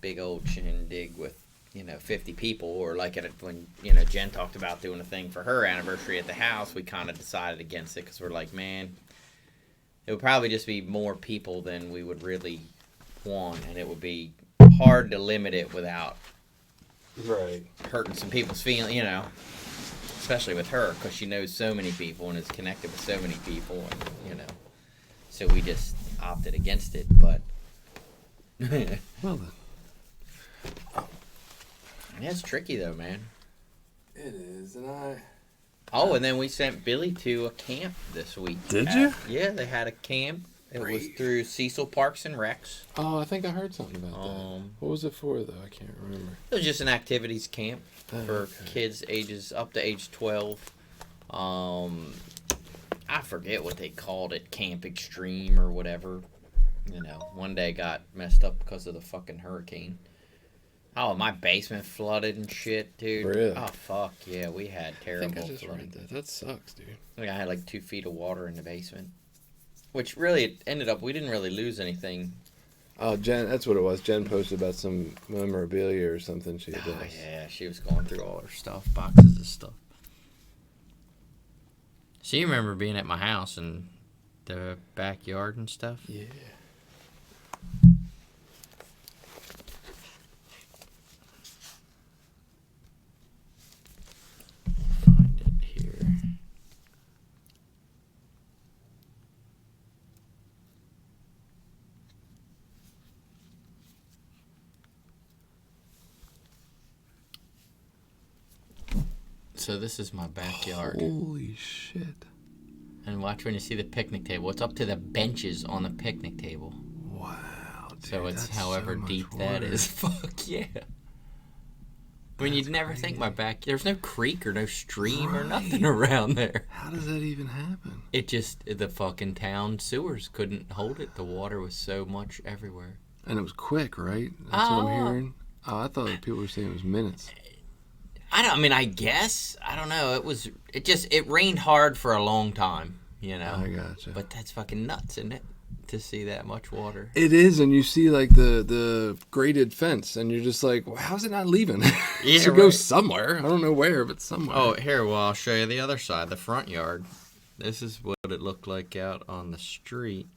big old shindig with 50 people, or like when Jen talked about doing a thing for her anniversary at the house, we kind of decided against it because we're like, man, it would probably just be more people than we would really want, and it would be hard to limit it without hurting some people's feelings, especially with her, because she knows so many people and is connected with so many people, and so we just opted against it. But well then, it's tricky though, man. It is, and and then we sent Billy to a camp this week. Did you? Yeah, they had a camp. It was through Cecil Parks and Recs. Oh, I think I heard something about that. What was it for, though? I can't remember. It was just an activities camp for kids ages up to age 12. I forget what they called it, Camp Extreme or whatever. One day got messed up because of the fucking hurricane. Oh, my basement flooded and shit, dude. Really? Oh, fuck, yeah, we had terrible I just flooding. read that. That sucks, dude. I had like 2 feet of water in the basement. Which really ended up, we didn't really lose anything. Oh, Jen, that's what it was. Jen posted about some memorabilia or something she did. Oh, yeah, she was going through all her stuff, boxes of stuff. So you remember being at my house and the backyard and stuff? Yeah. Find it here. So this is my backyard. Holy shit. And watch when you see the picnic table. It's up to the benches on the picnic table. Wow, dude, so it's that's however so deep much that water. is. Fuck yeah. I mean, you'd never think my back... There's no creek or no stream or nothing around there. How does that even happen? It just... The fucking town sewers couldn't hold it. The water was so much everywhere. And it was quick, right? That's what I'm hearing. Oh, I thought people were saying it was minutes. I guess. I don't know. It rained hard for a long time, I gotcha. But that's fucking nuts, isn't it? To see that much water. It is, and you see like the graded fence, and you're just like, well, how's it not leaving? It should go somewhere. I don't know where, but somewhere. Oh, here, well, I'll show you the other side, the front yard. This is what it looked like out on the street.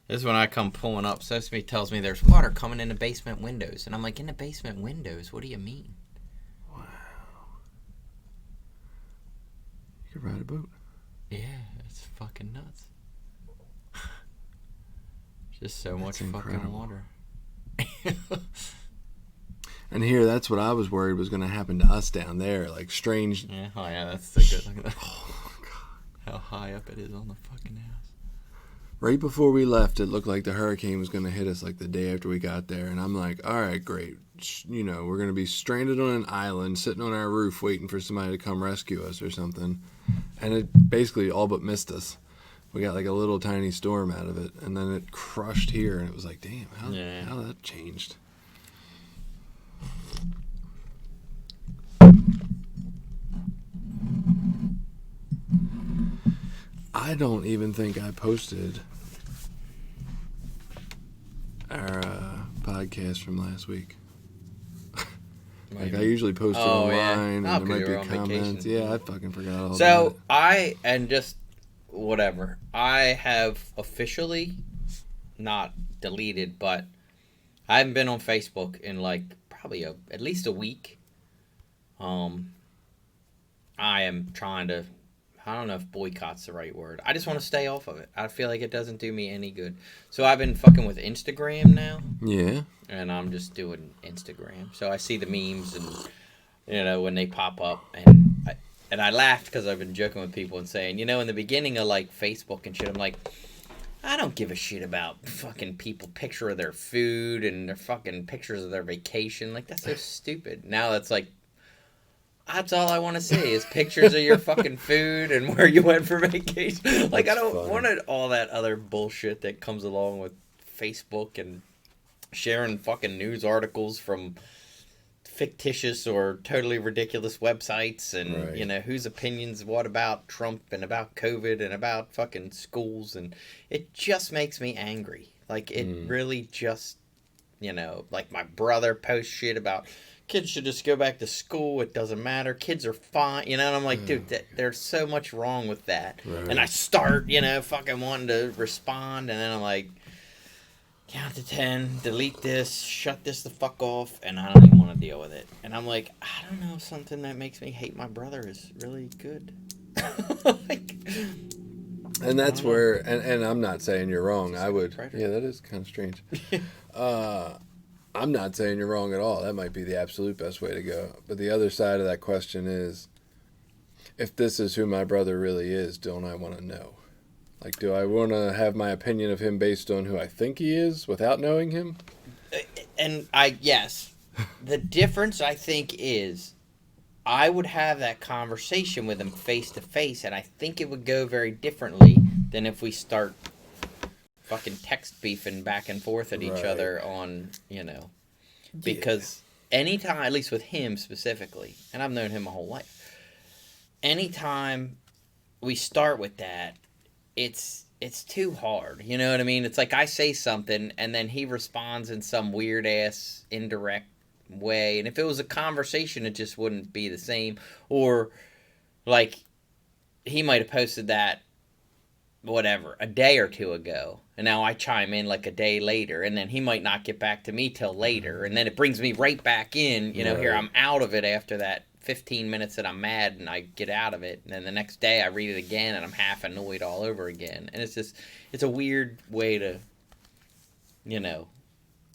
This is when I come pulling up. Sesame tells me there's water coming in the basement windows. And I'm like, in the basement windows? What do you mean? Wow. You could ride a boat. Yeah, it's fucking nuts. Just so much fucking water. And here, that's what I was worried was going to happen to us down there. Like strange. Yeah, oh yeah, that's the good. Look at that. Oh, God. How high up it is on the fucking house. Right before we left, it looked like the hurricane was going to hit us like the day after we got there. And I'm like, all right, great. We're going to be stranded on an island, sitting on our roof, waiting for somebody to come rescue us or something. And it basically all but missed us. We got like a little tiny storm out of it. And then it crushed here. And it was like, damn, how that changed. I don't even think I posted our podcast from last week. Like I usually post it online, and there might be comments. Yeah, I fucking forgot all about it. I have officially not deleted, but I haven't been on Facebook in like probably at least a week. I am trying to. I don't know if boycott's the right word. I just want to stay off of it. I feel like it doesn't do me any good. So I've been fucking with Instagram now. Yeah. And I'm just doing Instagram. So I see the memes and, when they pop up. And I laughed because I've been joking with people and saying, in the beginning of, like, Facebook and shit, I'm like, I don't give a shit about fucking people picture of their food and their fucking pictures of their vacation. Like, that's so stupid. Now it's like, that's all I want to see is pictures of your fucking food and where you went for vacation. Like, I don't want all that other bullshit that comes along with Facebook and sharing fucking news articles from fictitious or totally ridiculous websites and, whose opinions what about Trump and about COVID and about fucking schools. And it just makes me angry. Like, it really just, like my brother posts shit about kids should just go back to school. It doesn't matter. Kids are fine. And I'm like, dude, there's so much wrong with that. Right. And I start, fucking wanting to respond. And then I'm like, count to 10, delete this, shut this the fuck off. And I don't even want to deal with it. And I'm like, I don't know, something that makes me hate my brother is really good. Like, and that's where, and I'm not saying you're wrong. I would, Predator. yeah, that is kind of strange. I'm not saying you're wrong at all. That might be the absolute best way to go. But the other side of that question is, if this is who my brother really is, don't I want to know? Like, do I want to have my opinion of him based on who I think he is without knowing him? And yes. The difference, I think, is I would have that conversation with him face to face, and I think it would go very differently than if we start fucking text beefing back and forth at each Right. other on, because anytime, at least with him specifically, and I've known him my whole life, anytime we start with that, it's too hard. You know what I mean? It's like I say something and then he responds in some weird ass indirect way, and if it was a conversation it just wouldn't be the same. Or like he might have posted that whatever a day or two ago, and now I chime in like a day later, and then he might not get back to me till later, and then it brings me right back in. Here Right. I'm out of it after that 15 minutes that I'm mad, and I get out of it, and then the next day I read it again and I'm half annoyed all over again. And it's a weird way to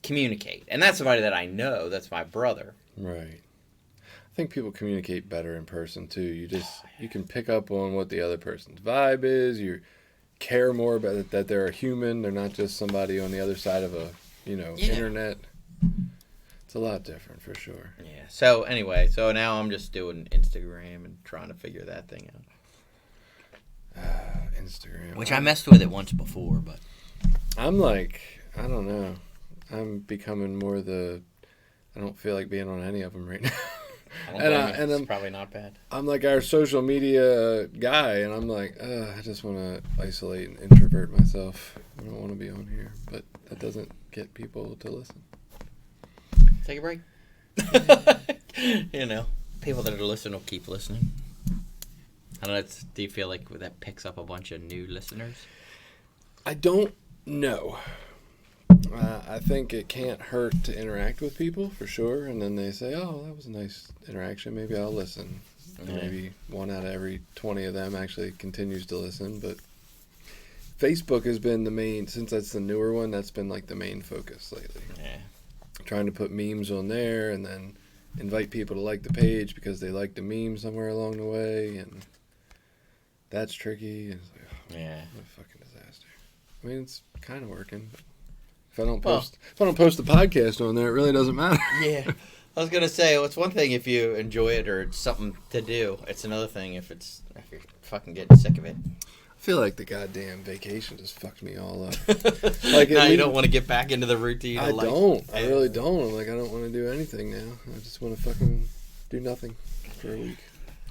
communicate. And that's somebody that I know, that's my brother. Right. I think people communicate better in person too. You can pick up on what the other person's vibe is. You care more about it, that they're a human. They're not just somebody on the other side of a internet. It's a lot different for sure. Yeah. So anyway, now I'm just doing Instagram and trying to figure that thing out. Instagram. Which I messed with it once before, but I'm like, I don't know. I'm becoming more I don't feel like being on any of them right now. I don't blame you. and It's probably not bad. I'm like our social media guy, and I'm like, I just want to isolate and introvert myself. I don't want to be on here, but that doesn't get people to listen. Take a break. People that are listening will keep listening. I don't know. Do you feel like that picks up a bunch of new listeners? I don't know. I think it can't hurt to interact with people for sure, and then they say, "Oh, that was a nice interaction. Maybe I'll listen." And maybe 1 out of every 20 of them actually continues to listen. But Facebook has been the main, since that's the newer one. That's been like the main focus lately. Yeah. Trying to put memes on there, and then invite people to like the page because they like the meme somewhere along the way, and that's tricky. And it's like, Yeah. what a fucking disaster. I mean, it's kind of working. But if I don't post the podcast on there, it really doesn't matter. Yeah. I was gonna say, well, it's one thing if you enjoy it or it's something to do. It's another thing if you're fucking getting sick of it. I feel like the goddamn vacation just fucked me all up. Like now you don't want to get back into the routine. I don't. I really don't. I'm like, I don't want to do anything now. I just want to fucking do nothing for a week.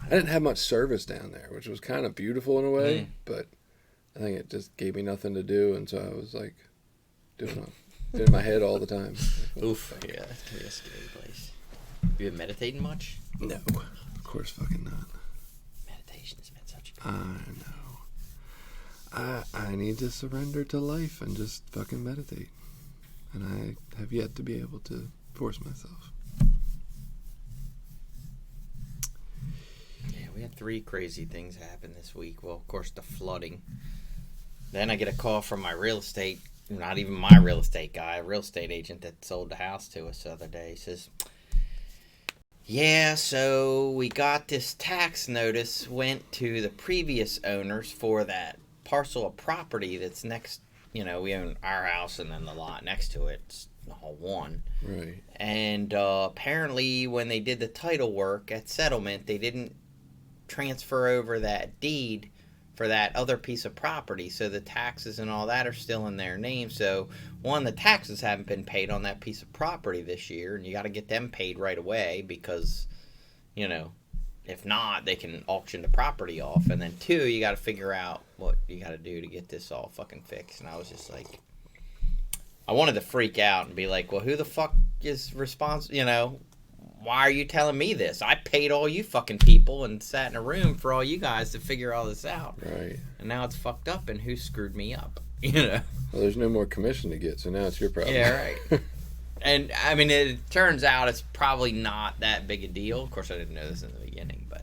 I didn't have much service down there, which was kind of beautiful in a way, but I think it just gave me nothing to do, and so I was like doing it in my head all the time. Oof. Yeah, that can be a scary place. You been meditating much? No, of course fucking not. Meditation has been such a good I know. I need to surrender to life and just fucking meditate. And I have yet to be able to force myself. Yeah, we had 3 crazy things happen this week. Well, of course, the flooding. Then I get a call from my real estate, not even my real estate guy, a real estate agent that sold the house to us the other day. He says, yeah, so we got this tax notice, went to the previous owners for that parcel of property that's next, we own our house and then the lot next to it. It's all one. Right. And apparently when they did the title work at settlement, they didn't transfer over that deed for that other piece of property. So the taxes and all that are still in their name. So the taxes haven't been paid on that piece of property this year, and you got to get them paid right away because, if not, they can auction the property off. And then 2, you got to figure out what you got to do to get this all fucking fixed. And I was just like, I wanted to freak out and be like, well, who the fuck is responsible? You know, why are you telling me this? I paid all you fucking people and sat in a room for all you guys to figure all this out. Right. And now it's fucked up, and who screwed me up? You know? Well, there's no more commission to get, so now it's your problem. Yeah, right. And, I mean, it turns out it's probably not that big a deal. Of course, I didn't know this in the beginning, but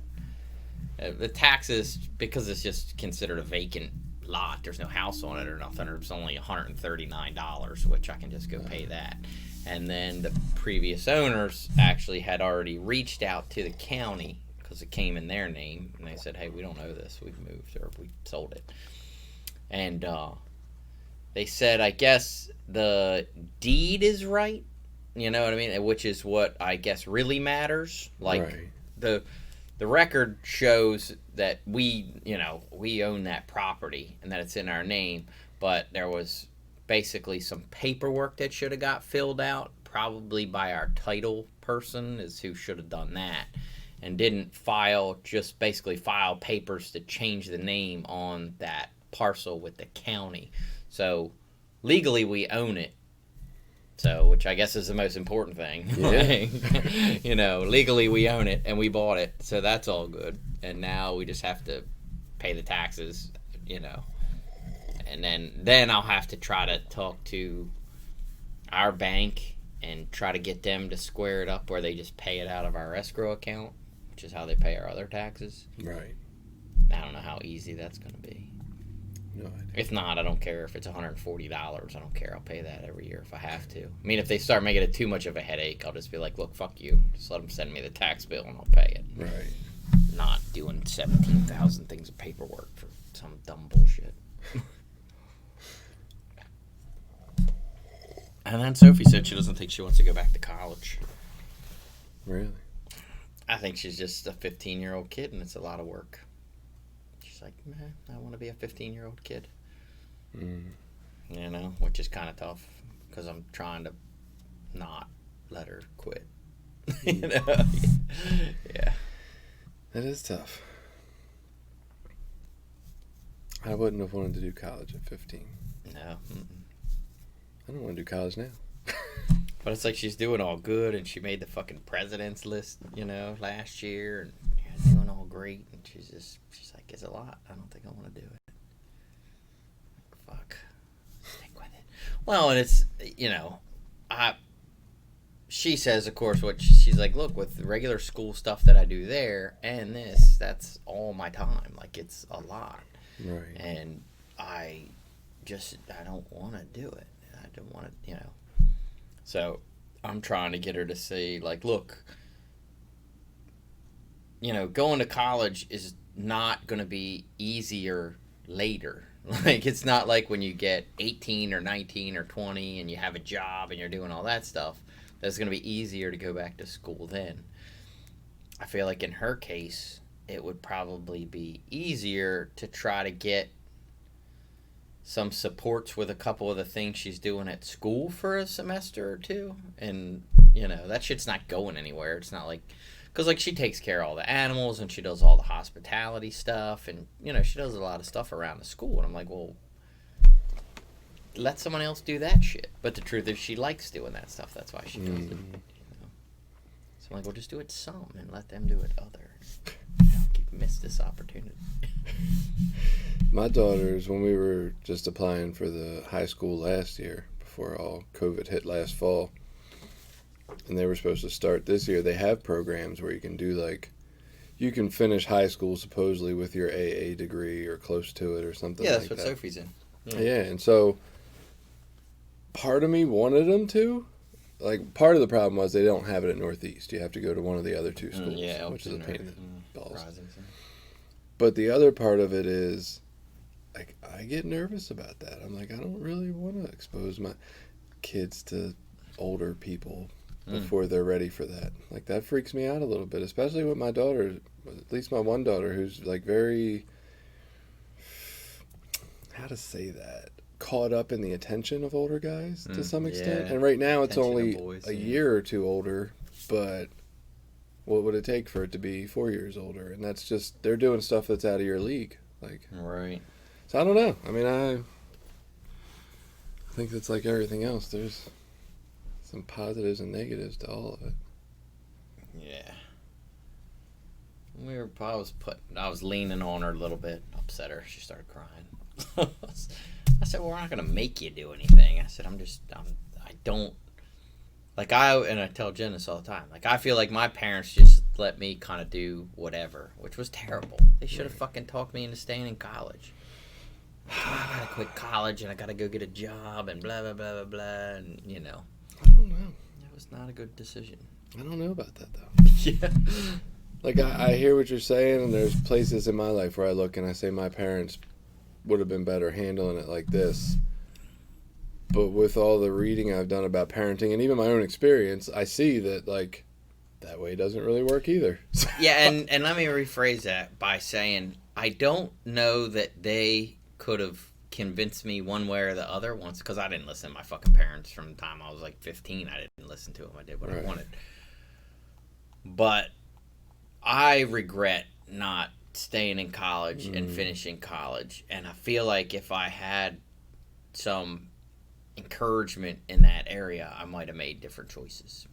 the taxes, because it's just considered a vacant lot, there's no house on it or nothing, it's only $139, which I can just go pay that. And then the previous owners actually had already reached out to the county because it came in their name, and they said, hey, we don't owe this, we've moved, or we sold it. And they said, I guess the deed is right, you know what I mean, which is what I guess really matters. Like, right. the record shows that we own that property and that it's in our name, but there was basically some paperwork that should have got filled out, probably by our title person is who should have done that, and didn't just basically file papers to change the name on that parcel with the county. So legally we own it. So, which I guess is the most important thing. Yeah. Like, you know, legally we own it and we bought it, so that's all good. And now we just have to pay the taxes, you know. And then I'll have to try to talk to our bank and try to get them to square it up where they just pay it out of our escrow account, which is how they pay our other taxes. Right. I don't know how easy that's going to be. No idea. If not, I don't care if it's $140. I don't care. I'll pay that every year if I have to. I mean, if they start making it too much of a headache, I'll just be like, look, fuck you. Just let them send me the tax bill and I'll pay it. Right. Not doing 17,000 things of paperwork for some dumb bullshit. And then Sophie said she doesn't think she wants to go back to college. Really? I think she's just a 15-year-old kid and it's a lot of work. She's like, man, I want to be a 15-year-old kid. Mm. You know, which is kind of tough because I'm trying to not let her quit. You know? Yeah. That is tough. I wouldn't have wanted to do college at 15. No. Mm-mm. I don't want to do college now. But it's like she's doing all good, and she made the fucking president's list, you know, last year, and doing all great. And she's like, it's a lot. I don't think I want to do it. Fuck. Stick with it. Well, and it's, you know, she says, of course, she's like, look, with the regular school stuff that I do there and this, that's all my time. Like, it's a lot. Right. And I don't want to do it. I don't want to, you know. So I'm trying to get her to say, like, look, you know, going to college is not going to be easier later. Like, it's not like when you get 18 or 19 or 20 and you have a job and you're doing all that stuff, that's going to be easier to go back to school then. I feel like in her case, it would probably be easier to try to get some supports with a couple of the things she's doing at school for a semester or two. And, you know, that shit's not going anywhere. It's not like, because, like, she takes care of all the animals and she does all the hospitality stuff. And, you know, she does a lot of stuff around the school. And I'm like, well, let someone else do that shit. But the truth is she likes doing that stuff. That's why she does it. You know? So I'm like, well, just do it some and let them do it other. Miss this opportunity. My daughters, when we were just applying for the high school last year, before all COVID hit last fall, and they were supposed to start this year, they have programs where you can do, like, you can finish high school supposedly with your AA degree or close to it or something like that. Yeah, that's what Sophie's in. Yeah, and so part of me wanted them to. Like, part of the problem was they don't have it at Northeast. You have to go to one of the other two schools, which is a pain in the balls. But the other part of it is, like, I get nervous about that. I'm like, I don't really want to expose my kids to older people before they're ready for that. Like, that freaks me out a little bit, especially with my daughter, at least my one daughter, who's, like, very, how to say that, caught up in the attention of older guys to some extent. Yeah. And right now it's only a year or two older, but what would it take for it to be 4 years older? And that's just, they're doing stuff that's out of your league. Like, right. So I don't know. I mean, I think it's like everything else. There's some positives and negatives to all of it. Yeah. I was leaning on her a little bit, upset her. She started crying. I said, well, we're not going to make you do anything. I said, I don't, and I tell Jen this all the time, like, I feel like my parents just let me kind of do whatever, which was terrible. They should have fucking talked me into staying in college. I gotta quit college and I gotta go get a job and blah, blah, blah, blah, blah, and, I don't know. That was not a good decision. I don't know about that, though. Yeah. Like, I hear what you're saying, and there's places in my life where I look and I say my parents would have been better handling it like this. But with all the reading I've done about parenting and even my own experience, I see that, like, that way doesn't really work either. Yeah, and let me rephrase that by saying I don't know that they could have convinced me one way or the other once, because I didn't listen to my fucking parents from the time I was like 15. I didn't listen to them. I did what I wanted. But I regret not staying in college and finishing college, and I feel like if I had some encouragement in that area, I might have made different choices,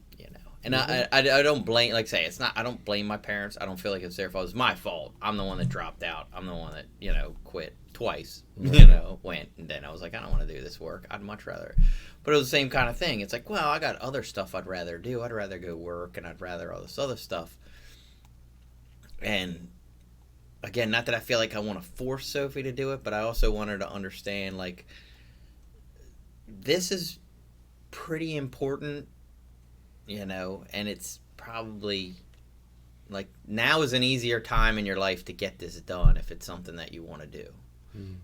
and I don't blame, like I say, it's not, I don't blame my parents. I don't feel like it's their fault. It's my fault. I'm the one that dropped out. I'm the one that quit twice, went, and then I was like, I don't want to do this work. I'd much rather, but it was the same kind of thing. It's like, well, I got other stuff I'd rather do. I'd rather go work, and I'd rather all this other stuff. And again, not that I feel like I want to force Sophie to do it, but I also want her to understand, like, this is pretty important, and it's probably, like, now is an easier time in your life to get this done if it's something that you want to do, And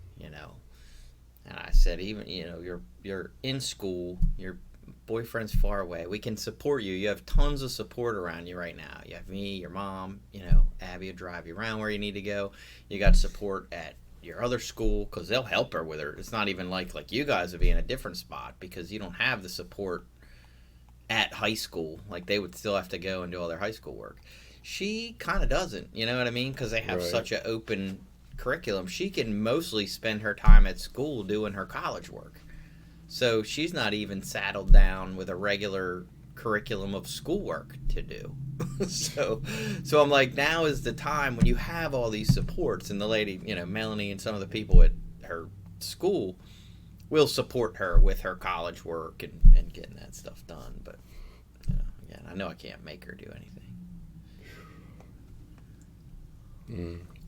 I said, even, you're in school, your boyfriend's far away. We can support you. You have tons of support around you right now. You have me, your mom, Abby will drive you around where you need to go. You got support at your other school because they'll help her with her. It's not even like you guys would be in a different spot because you don't have the support at high school. Like, they would still have to go and do all their high school work. She kind of doesn't, you know what I mean? Because they have such an open curriculum. She can mostly spend her time at school doing her college work. So she's not even saddled down with a regular curriculum of schoolwork to do. So I'm like, now is the time when you have all these supports, and the lady, Melanie and some of the people at her school will support her with her college work and getting that stuff done. But, again, I know I can't make her do anything.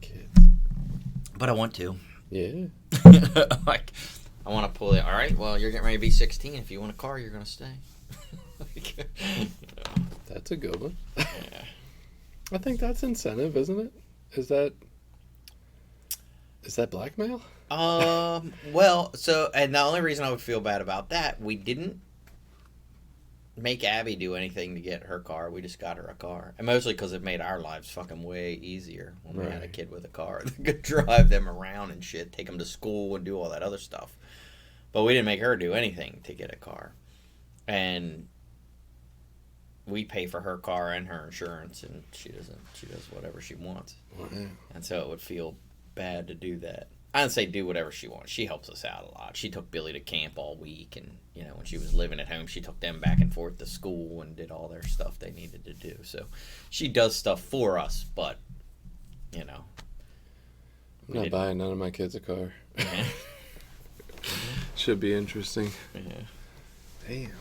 Kids. But I want to. Yeah. Like, I want to pull it. All right, well, you're getting ready to be 16. If you want a car, you're going to stay. That's a good one. Yeah. I think that's incentive, isn't it? Is that blackmail? Well, and the only reason I would feel bad about that, we didn't make Abby do anything to get her car. We just got her a car. And mostly because it made our lives fucking way easier when we had a kid with a car. We could drive them around and shit, take them to school and do all that other stuff. But we didn't make her do anything to get a car. And we pay for her car and her insurance, and she does whatever she wants. Wow. And so it would feel bad to do that. I didn't say do whatever she wants. She helps us out a lot. She took Billy to camp all week, and when she was living at home, she took them back and forth to school and did all their stuff they needed to do. So she does stuff for us, but I'm not buying none of my kids a car. Yeah. Should be interesting. Yeah. Damn.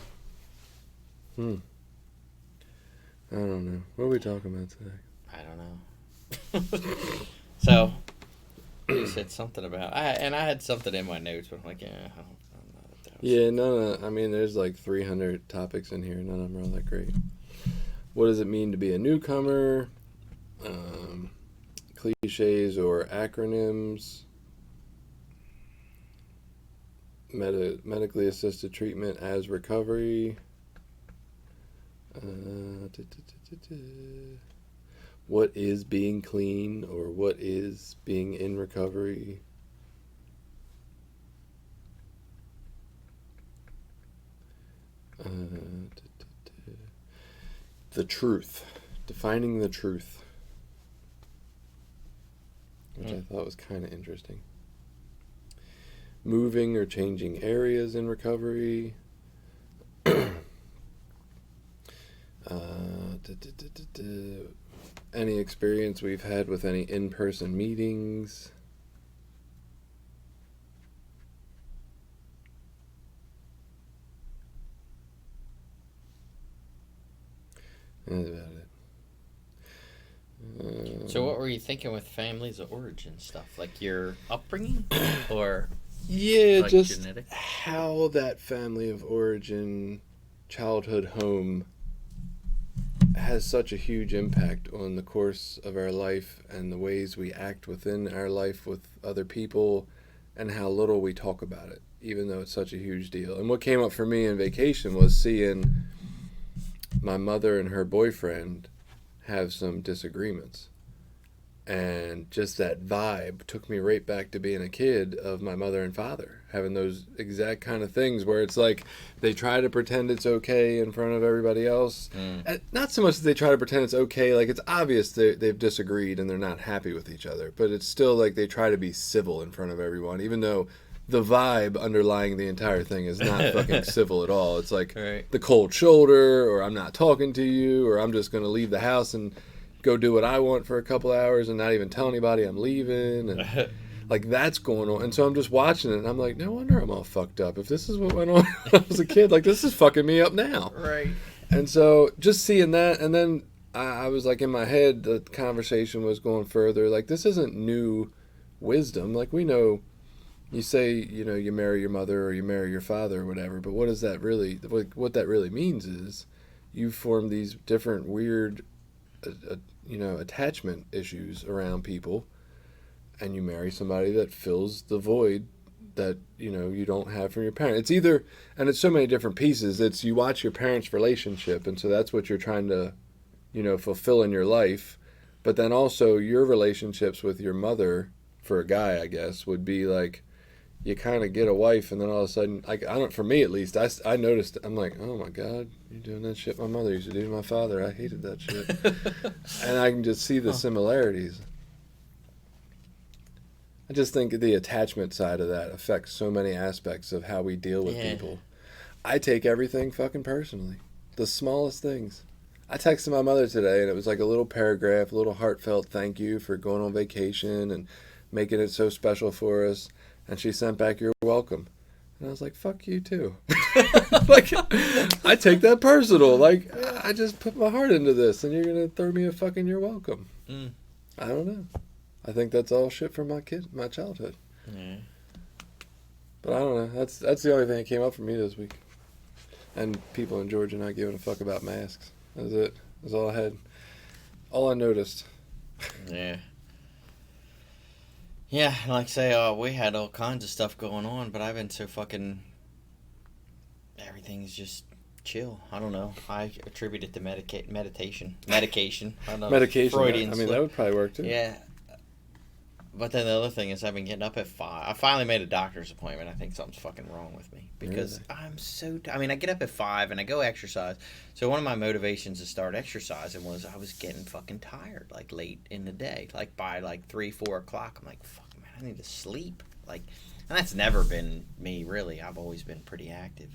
I don't know. What are we talking about today? I don't know. So you said something about I had something in my notes, but I'm like, yeah, I don't know what that was. Yeah, no. I mean, there's like 300 topics in here. None of them are all that great. What does it mean to be a newcomer? Cliches or acronyms. Medically assisted treatment as recovery. What is being clean, or what is being in recovery? The truth. Defining the truth. Which I thought was kind of interesting. moving or changing areas in recovery. Any experience we've had with any in-person meetings. That's about it. So what were you thinking with families of origin stuff? Like your upbringing? Or yeah, like just genetic? how that family of origin, childhood home, has such a huge impact on the course of our life and the ways we act within our life with other people, and how little we talk about it, even though it's such a huge deal. And what came up for me in vacation was seeing my mother and her boyfriend have some disagreements. And just that vibe took me right back to being a kid of my mother and father, having those exact kind of things where it's like they try to pretend it's okay in front of everybody else. And not so much that they try to pretend it's okay, like it's obvious they've disagreed and they're not happy with each other, but it's still like they try to be civil in front of everyone, even though the vibe underlying the entire thing is not fucking civil at all. It's like Right. the cold shoulder, or I'm not talking to you, or I'm just going to leave the house and go do what I want for a couple hours and not even tell anybody I'm leaving. And like that's going on. And so I'm just watching it and I'm like, no wonder I'm all fucked up. If this is what went on when I was a kid, like this is fucking me up now. Right. And so just seeing that, and then I was like in my head, the conversation was going further. Like this isn't new wisdom. Like we know, you say, you know, you marry your mother or you marry your father or whatever, but what does that really, what that really means is you form these different weird, attachment issues around people, and you marry somebody that fills the void that, you don't have from your parents. It's either, and it's so many different pieces, it's you watch your parents' relationship, and so that's what you're trying to, fulfill in your life, but then also your relationships with your mother, for a guy, I guess, would be like, you kind of get a wife, and then all of a sudden, like for me at least, I noticed, I'm like, oh my God, you're doing that shit my mother used to do to my father. I hated that shit. And I can just see the similarities. I just think the attachment side of that affects so many aspects of how we deal with people. I take everything fucking personally. The smallest things. I texted my mother today, and it was like a little paragraph, a little heartfelt thank you for going on vacation and making it so special for us. And she sent back, "You're welcome." And I was like, fuck you too. Like, I take that personal. Like, I just put my heart into this, and you're going to throw me a fucking "you're welcome." I don't know. I think that's all shit from my childhood. Yeah. But I don't know. That's the only thing that came up for me this week. And people in Georgia not giving a fuck about masks. That was it. That's all I had. All I noticed. Yeah. Yeah, like I say, we had all kinds of stuff going on, but I've been so fucking... Everything's just chill. I don't know. I attribute it to medication. I don't know. Medication. Freudian that slip. would probably work too. Yeah. But then the other thing is I've been getting up at 5. I finally made a doctor's appointment. I think something's fucking wrong with me. Because I'm so... I get up at 5 and I go exercise. So one of my motivations to start exercising was I was getting fucking tired, like, late in the day. Like, by, 3, 4 o'clock, I'm like, fuck, man, I need to sleep. Like, and that's never been me, really. I've always been pretty active.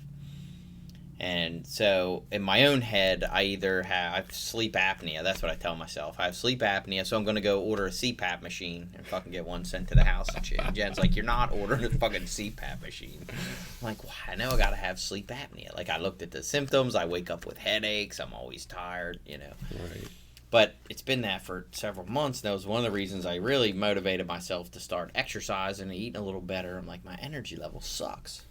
And so in my own head, I either have sleep apnea. That's what I tell myself. I have sleep apnea, so I'm going to go order a CPAP machine and fucking get one sent to the house and shit. And Jen's like, you're not ordering a fucking CPAP machine. I'm like, why? I know I got to have sleep apnea. Like, I looked at the symptoms. I wake up with headaches. I'm always tired, Right. But it's been that for several months. That was one of the reasons I really motivated myself to start exercising and eating a little better. I'm like, my energy level sucks.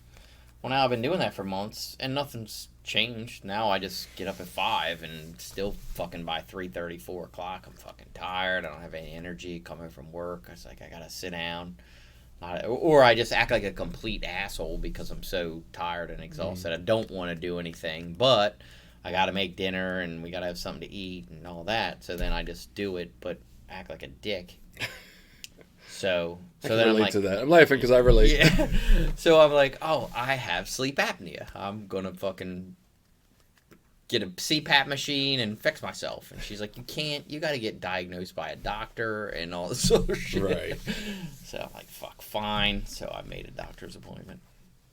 Well, now I've been doing that for months, and nothing's changed. Now I just get up at 5, and still fucking by 3:30, 4 o'clock, I'm fucking tired. I don't have any energy coming from work. It's like I gotta sit down. Or I just act like a complete asshole because I'm so tired and exhausted. I don't want to do anything, but I gotta make dinner, and we gotta have something to eat and all that. So then I just do it, but act like a dick. So then I'm like, to that. I'm laughing because I relate. Yeah. So I'm like, oh, I have sleep apnea. I'm gonna fucking get a CPAP machine and fix myself. And she's like, you can't. You got to get diagnosed by a doctor and all this other shit. Right. So I'm like, fuck, fine. So I made a doctor's appointment.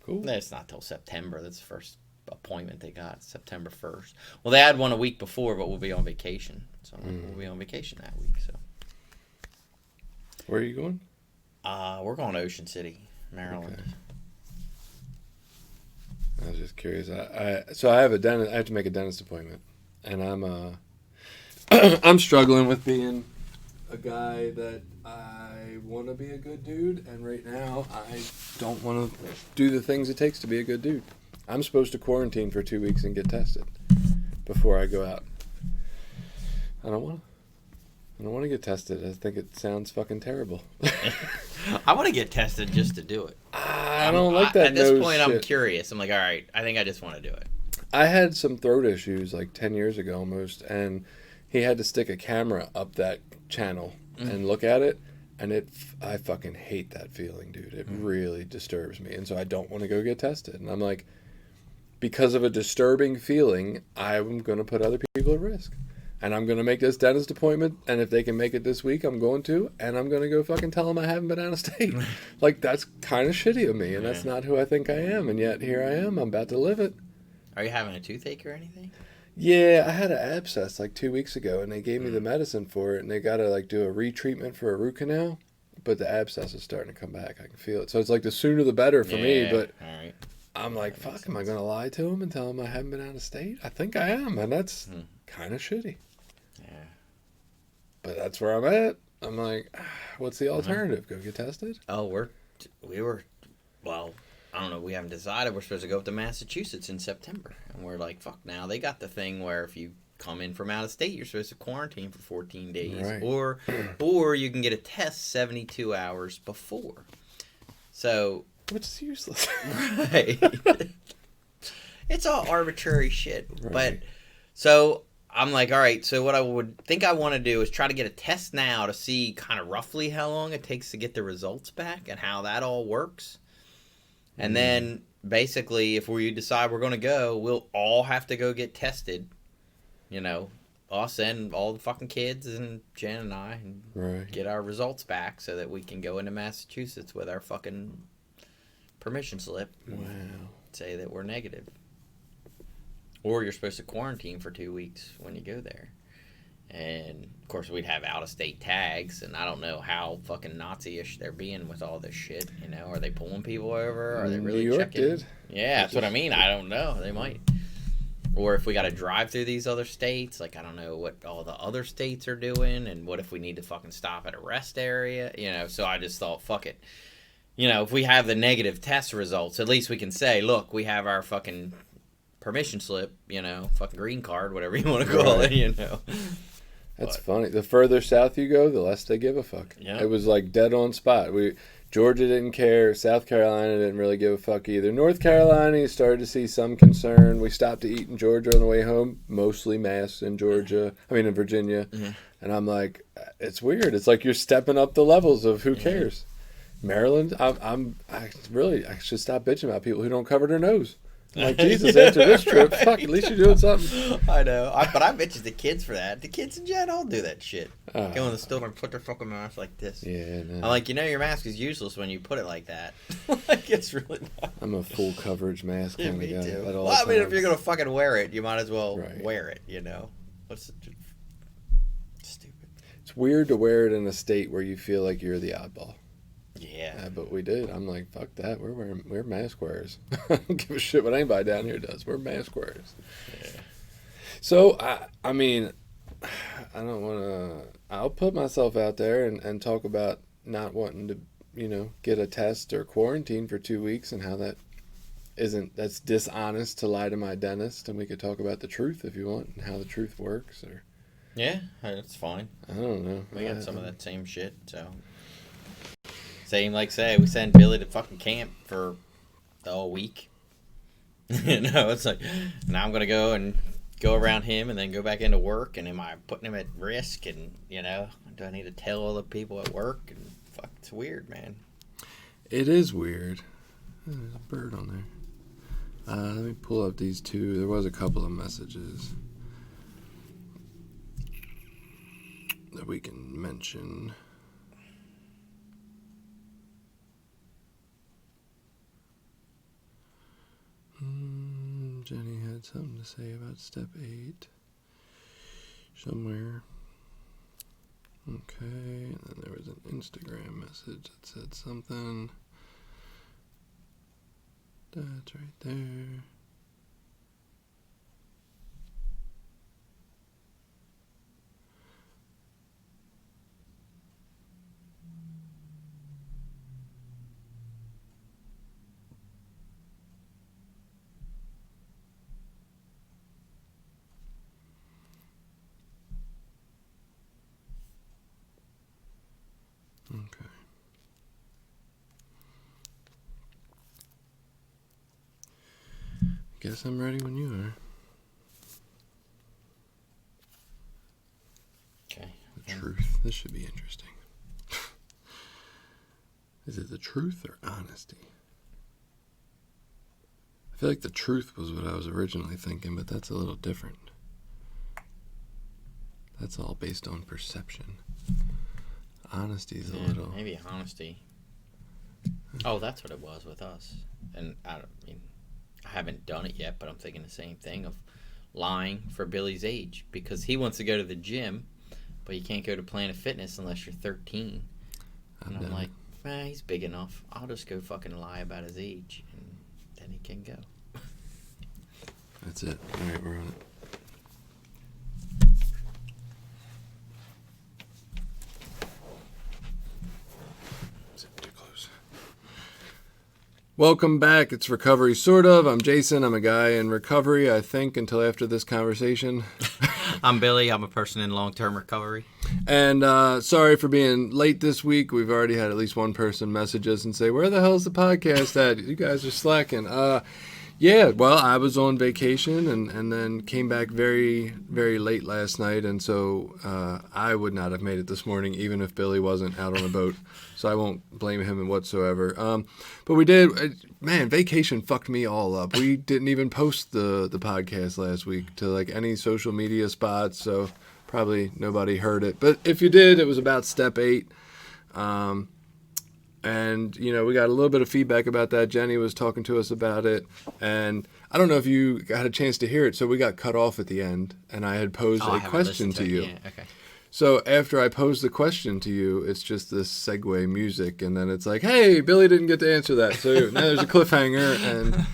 Cool. It's not till September. That's the first appointment they got, September 1st. Well, they had one a week before, but we'll be on vacation. So we'll be on vacation that week. So Where are you going? we're going to Ocean City, Maryland. Okay. I was just curious. So I have a dentist. I have to make a dentist appointment, and I'm I'm struggling with being a guy that I want to be a good dude, and right now I don't want to do the things it takes to be a good dude. I'm supposed to quarantine for 2 weeks and get tested before I go out. I don't want to. I don't want to get tested. I think it sounds fucking terrible. I want to get tested just to do it. I don't like that. At this nose point, shit. I'm curious. I'm like, all right, I think I just want to do it. I had some throat issues like 10 years ago almost, and he had to stick a camera up that channel and look at it, and I fucking hate that feeling, dude. It really disturbs me, and so I don't want to go get tested. And I'm like, because of a disturbing feeling, I'm going to put other people at risk. And I'm going to make this dentist appointment, and if they can make it this week, I'm going to, and I'm going to go fucking tell them I haven't been out of state. Like, that's kind of shitty of me, and that's not who I think I am, and yet here I am. I'm about to live it. Are you having a toothache or anything? Yeah, I had an abscess like 2 weeks ago, and they gave me the medicine for it, and they got to like do a retreatment for a root canal, but the abscess is starting to come back. I can feel it. So it's like the sooner the better for me, but all right. I'm like, fuck, am I going to lie to them and tell them I haven't been out of state? I think I am, and that's kind of shitty. Yeah. But that's where I'm at. I'm like, what's the alternative? Go get tested? Oh, well, I don't know. We haven't decided. We're supposed to go up to Massachusetts in September. And we're like, fuck now. They got the thing where if you come in from out of state, you're supposed to quarantine for 14 days. Right. Or you can get a test 72 hours before. So... Which is useless. Right. It's all arbitrary shit. Right. But, so... I'm like, all right, so what I would think I want to do is try to get a test now to see kind of roughly how long it takes to get the results back and how that all works. And then basically, if we decide we're going to go, we'll all have to go get tested. You know, us and all the fucking kids and Jen and I, and get our results back so that we can go into Massachusetts with our fucking permission slip. Wow. Say that we're negative. Or you're supposed to quarantine for 2 weeks when you go there. And, of course, we'd have out-of-state tags, and I don't know how fucking Nazi-ish they're being with all this shit, you know? Are they pulling people over? Are they really New York checking? did. Yeah, that's what I mean. I don't know. They might. Or if we got to drive through these other states, like, I don't know what all the other states are doing, and what if we need to fucking stop at a rest area, you know? So I just thought, fuck it. You know, if we have the negative test results, at least we can say, look, we have our fucking... permission slip, you know, fucking green card, whatever you want to call it, you know. That's funny. The further south you go, the less they give a fuck. Yeah. It was like dead on spot. Georgia didn't care. South Carolina didn't really give a fuck either. North Carolina, you started to see some concern. We stopped to eat in Georgia on the way home, mostly masks in Georgia. I mean, in Virginia. Mm-hmm. And I'm like, it's weird. It's like you're stepping up the levels of who cares. Maryland, I should stop bitching about people who don't cover their nose. I'm like, Jesus, after this trip, right. fuck, at least you're doing something. I know. But I bitches the kids for that. The kids in Jen all do that shit. Go in the store and put their fucking mask like this. Yeah, no. I'm like, you know your mask is useless when you put it like that. Like, it's really not. I'm a full coverage mask kind of guy. Me too. At all Well, I mean, if times. you're going to fucking wear it, you might as well wear it, you know? Stupid. It's weird to wear it in a state where you feel like you're the oddball. Yeah. But we did. I'm like, fuck that. We're mask wearers. I don't give a shit what anybody down here does. We're mask wearers. Yeah. So, I mean, I don't want to... I'll put myself out there and talk about not wanting to, you know, get a test or quarantine for 2 weeks and how that's dishonest to lie to my dentist. And we could talk about the truth if you want and how the truth works. Or Yeah, that's fine. I don't know. We got some of that same shit, so... Same, like say, we send Billy to fucking camp for the whole week. You know, it's like, now I'm going to go around him and then go back into work, and am I putting him at risk? And, you know, do I need to tell other people at work? And fuck, it's weird, man. It is weird. There's a bird on Let me pull up these two. There was a couple of messages that we can mention. Jenny had something to say about step 8 somewhere. Okay, and then there was an Instagram message that said something. That's right there. Okay. Guess I'm ready when you are. Okay. The truth. This should be interesting. Is it the truth or honesty? I feel like the truth was what I was originally thinking, but that's a little different. That's all based on perception. Honesty is a little... Maybe honesty. Oh, that's what it was with us. And I haven't done it yet, but I'm thinking the same thing of lying for Billy's age. Because he wants to go to the gym, but you can't go to Planet Fitness unless you're 13. And I'm like, he's big enough. I'll just go fucking lie about his age, and then he can go. That's it. All right, we're on it. Welcome back. It's Recovery Sort of. I'm Jason. I'm a guy in recovery, I think, until after this conversation. I'm Billy. I'm a person in long-term recovery. And sorry for being late this week. We've already had at least one person message us and say, where the hell's the podcast at? You guys are slacking. Yeah, well, I was on vacation and then came back very, very late last night. And so I would not have made it this morning, even if Billy wasn't out on a boat. So I won't blame him whatsoever. But we did. Man, vacation fucked me all up. We didn't even post the podcast last week to like any social media spots. So probably nobody heard it. But if you did, it was about step 8. And, you know, we got a little bit of feedback about that. Jenny was talking to us about it. And I don't know if you got a chance to hear it. So we got cut off at the end. And I had posed a question to you. Yeah, okay. So after I posed the question to you, it's just this segue music. And then it's like, hey, Billy didn't get to answer that. So now there's a cliffhanger. And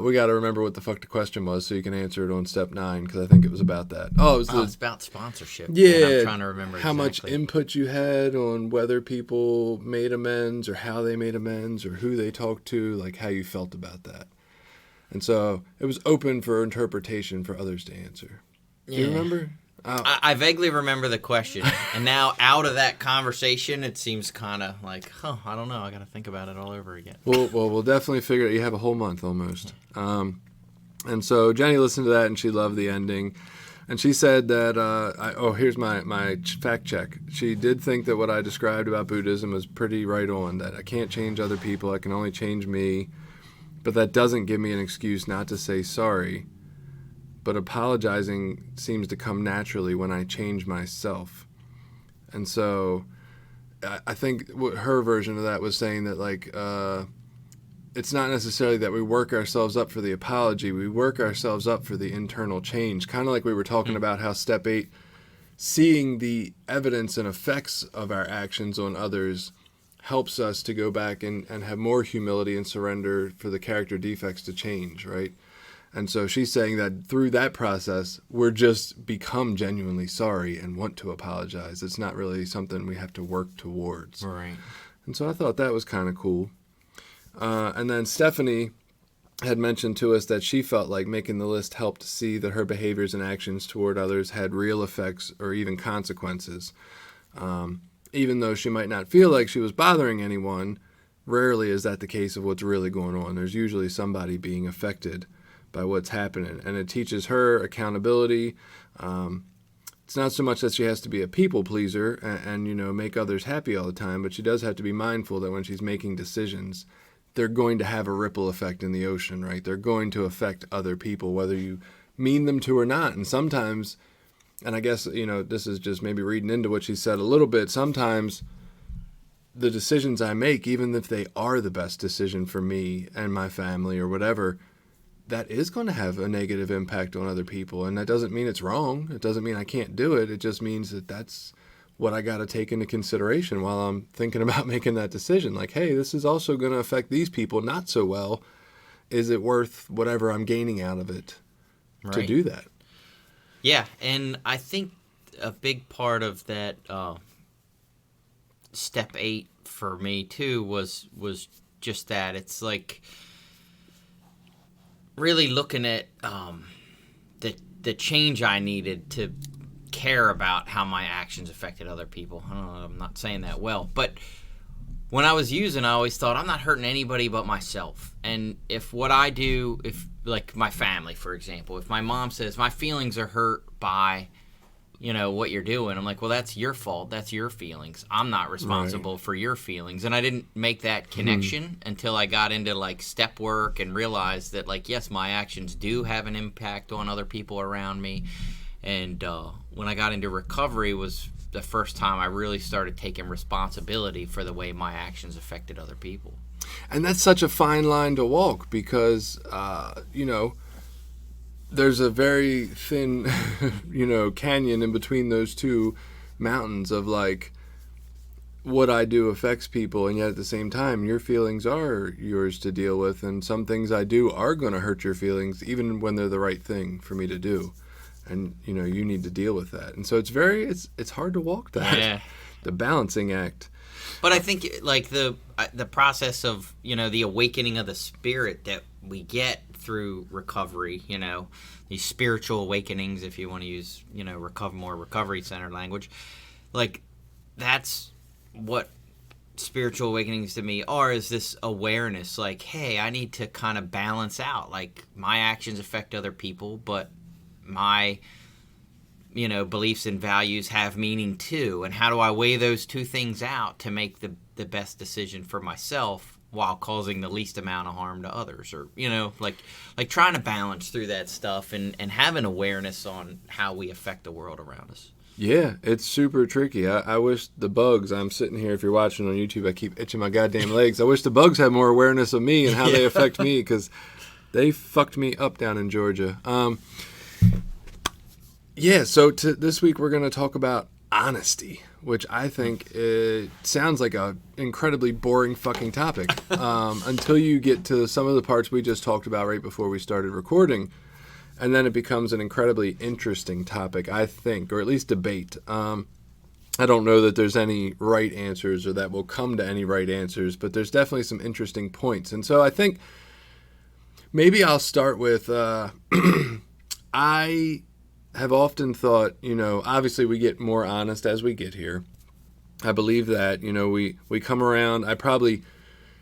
we got to remember what the fuck the question was so you can answer it on step 9. Because I think it was about that. It's about sponsorship. Yeah. And I'm trying to remember how much input you had on whether people made amends or how they made amends or who they talked to, like how you felt about that. And so it was open for interpretation for others to answer. Do you remember? I vaguely remember the question, and now out of that conversation, it seems kind of like, I don't know. I got to think about it all over again. Well, we'll definitely figure it. You have a whole month almost. And so Jenny listened to that, and she loved the ending. And she said that, here's my fact check. She did think that what I described about Buddhism was pretty right on, that I can't change other people, I can only change me. But that doesn't give me an excuse not to say sorry. But apologizing seems to come naturally when I change myself. And so I think her version of that was saying that, like, it's not necessarily that we work ourselves up for the apology. We work ourselves up for the internal change. Kind of like we were talking about how step 8, seeing the evidence and effects of our actions on others helps us to go back and have more humility and surrender for the character defects to change, right? And so she's saying that through that process, we're just become genuinely sorry and want to apologize. It's not really something we have to work towards. Right. And so I thought that was kind of cool. And then Stephanie had mentioned to us that she felt like making the list helped see that her behaviors and actions toward others had real effects or even consequences. Even though she might not feel like she was bothering anyone, rarely is that the case of what's really going on. There's usually somebody being affected by what's happening, and it teaches her accountability. It's not so much that she has to be a people pleaser and make others happy all the time, but she does have to be mindful that when she's making decisions, they're going to have a ripple effect in the ocean, right? They're going to affect other people, whether you mean them to or not. And sometimes, and I guess, this is just maybe reading into what she said a little bit, sometimes the decisions I make, even if they are the best decision for me and my family or whatever, that is going to have a negative impact on other people. And that doesn't mean it's wrong. It doesn't mean I can't do it. It just means that that's what I got to take into consideration while I'm thinking about making that decision. Like, hey, this is also going to affect these people not so well. Is it worth whatever I'm gaining out of it to do that? Yeah, and I think a big part of that step 8 for me too was just that. It's like really looking at the change I needed to care about how my actions affected other people. I don't know, I'm not saying that well, but when I was using, I always thought I'm not hurting anybody but myself. And if what I do, if like my family, for example, if my mom says my feelings are hurt by, what you're doing, I'm like, well, that's your fault. That's your feelings. I'm not responsible for your feelings. And I didn't make that connection until I got into like step work and realized that like, yes, my actions do have an impact on other people around me. And when I got into recovery was the first time I really started taking responsibility for the way my actions affected other people. And that's such a fine line to walk because, there's a very thin, canyon in between those two mountains of like what I do affects people. And yet at the same time, your feelings are yours to deal with. And some things I do are going to hurt your feelings, even when they're the right thing for me to do. And, you need to deal with that. And so it's hard to walk that, the balancing act. But I think like the process of, the awakening of the spirit that we get through recovery, these spiritual awakenings, if you want to use, more recovery centered language, like that's what spiritual awakenings to me are, is this awareness, like, hey, I need to kind of balance out, like my actions affect other people, but my beliefs and values have meaning too, and how do I weigh those two things out to make the best decision for myself while causing the least amount of harm to others, or like trying to balance through that stuff and have an awareness on how we affect the world around us. Yeah, it's super tricky. I wish the bugs, I'm sitting here, if you're watching on YouTube, I keep itching my goddamn legs. I wish the bugs had more awareness of me and how they affect me, because they fucked me up down in Georgia. So this week we're going to talk about honesty, which I think it sounds like a incredibly boring fucking topic until you get to some of the parts we just talked about right before we started recording. And then it becomes an incredibly interesting topic, I think, or at least debate. I don't know that there's any right answers or that will come to any right answers, but there's definitely some interesting points. And so I think maybe I'll start with I have often thought, obviously we get more honest as we get here. I believe that, we come around. I probably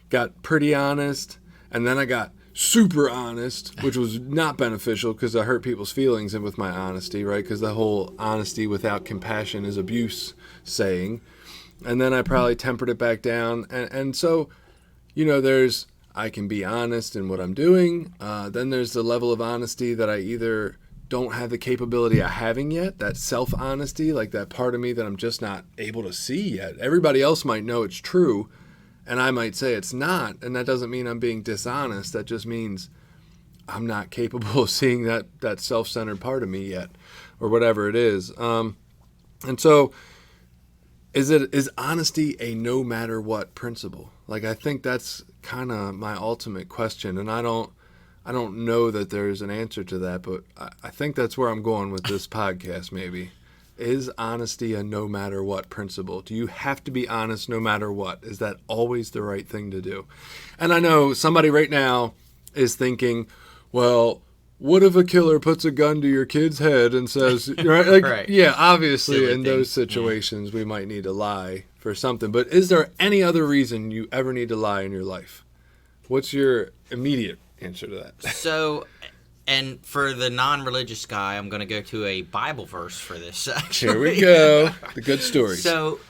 got pretty honest, and then I got super honest, which was not beneficial because I hurt people's feelings and with my honesty, right? Because the whole honesty without compassion is abuse saying. And then I probably tempered it back down. And so, there's, I can be honest in what I'm doing. Then there's the level of honesty that I either don't have the capability of having yet, that self-honesty, like that part of me that I'm just not able to see yet. Everybody else might know it's true, and I might say it's not, and that doesn't mean I'm being dishonest. That just means I'm not capable of seeing that self-centered part of me yet, or whatever it is. And so is honesty a no matter what principle? Like, I think that's kind of my ultimate question, and I don't know that there's an answer to that, but I think that's where I'm going with this podcast maybe. Is honesty a no matter what principle? Do you have to be honest no matter what? Is that always the right thing to do? And I know somebody right now is thinking, well, what if a killer puts a gun to your kid's head and says, right? Like, right. Yeah, obviously silly in thing. Those situations we might need to lie for something. But is there any other reason you ever need to lie in your life? What's your immediate answer to that? So, and for the non-religious guy, I'm going to go to a Bible verse for this, actually. Here we go. The good stories. So,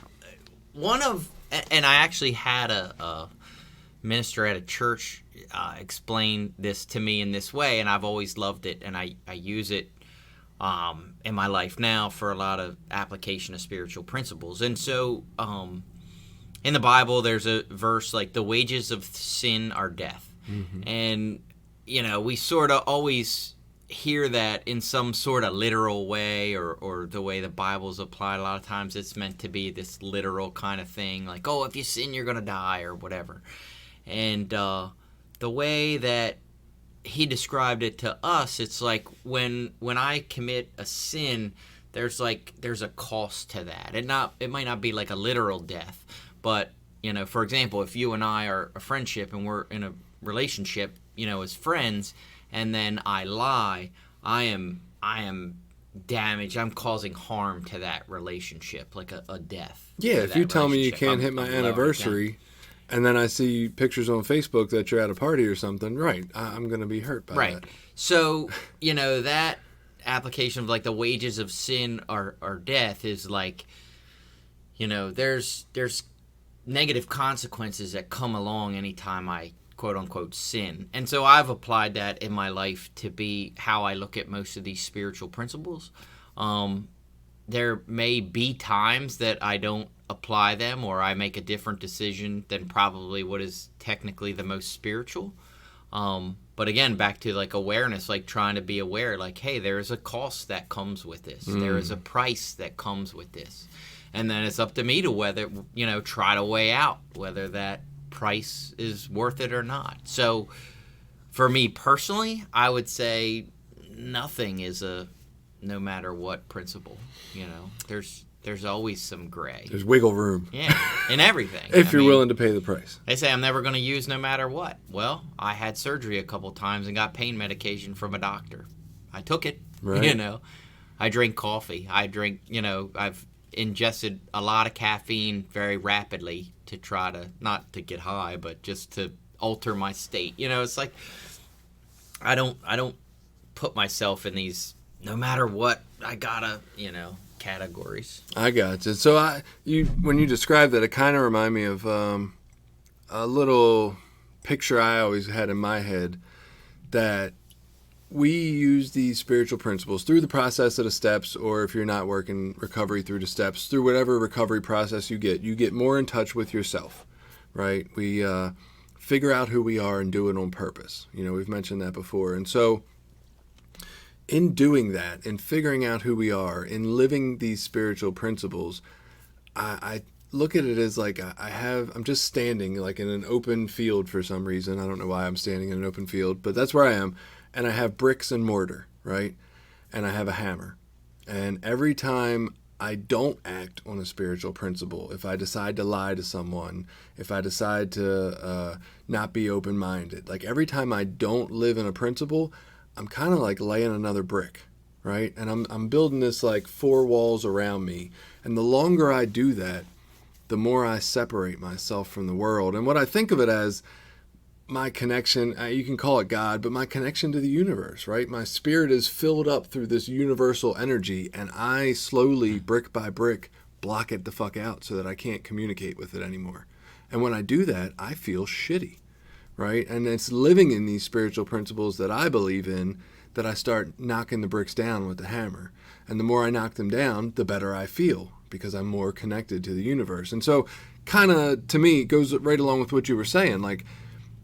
and I actually had a minister at a church explained this to me in this way, and I've always loved it, and I use it in my life now for a lot of application of spiritual principles. And so in the Bible, there's a verse like, the wages of sin are death. And, we sort of always hear that in some sort of literal way, or the way the Bible's applied. A lot of times it's meant to be this literal kind of thing, like, oh, if you sin, you're going to die, or whatever. And the way that he described it to us, it's like when I commit a sin, there's a cost to that. It might not be like a literal death, but for example, if you and I are a friendship and we're in a relationship, as friends, and then I lie, I am damaged. I'm causing harm to that relationship, like a death. Yeah, if you tell me you can't hit my anniversary, and then I see pictures on Facebook that you're at a party or something, right, I'm going to be hurt by that. Right. So, that application of like the wages of sin are death is like, there's negative consequences that come along anytime I quote unquote sin. And so I've applied that in my life to be how I look at most of these spiritual principles. There may be times that I don't apply them, or I make a different decision than probably what is technically the most spiritual. But again, back to like awareness, like trying to be aware, like, hey, there is a cost that comes with this. There is a price that comes with this. And then it's up to me to whether, try to weigh out whether that price is worth it or not. So for me personally, I would say nothing is a no matter what principle. There's always some gray. There's wiggle room. Yeah, in everything. If you're willing to pay the price. They say I'm never going to use no matter what. Well, I had surgery a couple times and got pain medication from a doctor. I took it. Right. I drink coffee. I've ingested a lot of caffeine very rapidly to try to, not to get high, but just to alter my state. It's like I don't put myself in these no matter what I gotta, categories. I got you. So when you describe that, it kind of reminded me of a little picture I always had in my head, that we use these spiritual principles through the process of the steps, or if you're not working recovery through the steps, through whatever recovery process you get more in touch with yourself, right? We figure out who we are and do it on purpose. We've mentioned that before. And so in doing that, in figuring out who we are, in living these spiritual principles, I look at it as like I'm just standing like in an open field for some reason. I don't know why I'm standing in an open field, but that's where I am. And I have bricks and mortar, right? And I have a hammer. And every time I don't act on a spiritual principle, if I decide to lie to someone, if I decide to not be open-minded, like every time I don't live in a principle, I'm kind of like laying another brick, right? And I'm building this like four walls around me. And the longer I do that, the more I separate myself from the world. And what I think of it as, my connection, you can call it God, but my connection to the universe, right? My spirit is filled up through this universal energy, and I slowly, brick by brick, block it the fuck out so that I can't communicate with it anymore. And when I do that, I feel shitty, right? And it's living in these spiritual principles that I believe in that I start knocking the bricks down with the hammer. And the more I knock them down, the better I feel, because I'm more connected to the universe. And so kind of, to me, it goes right along with what you were saying, like,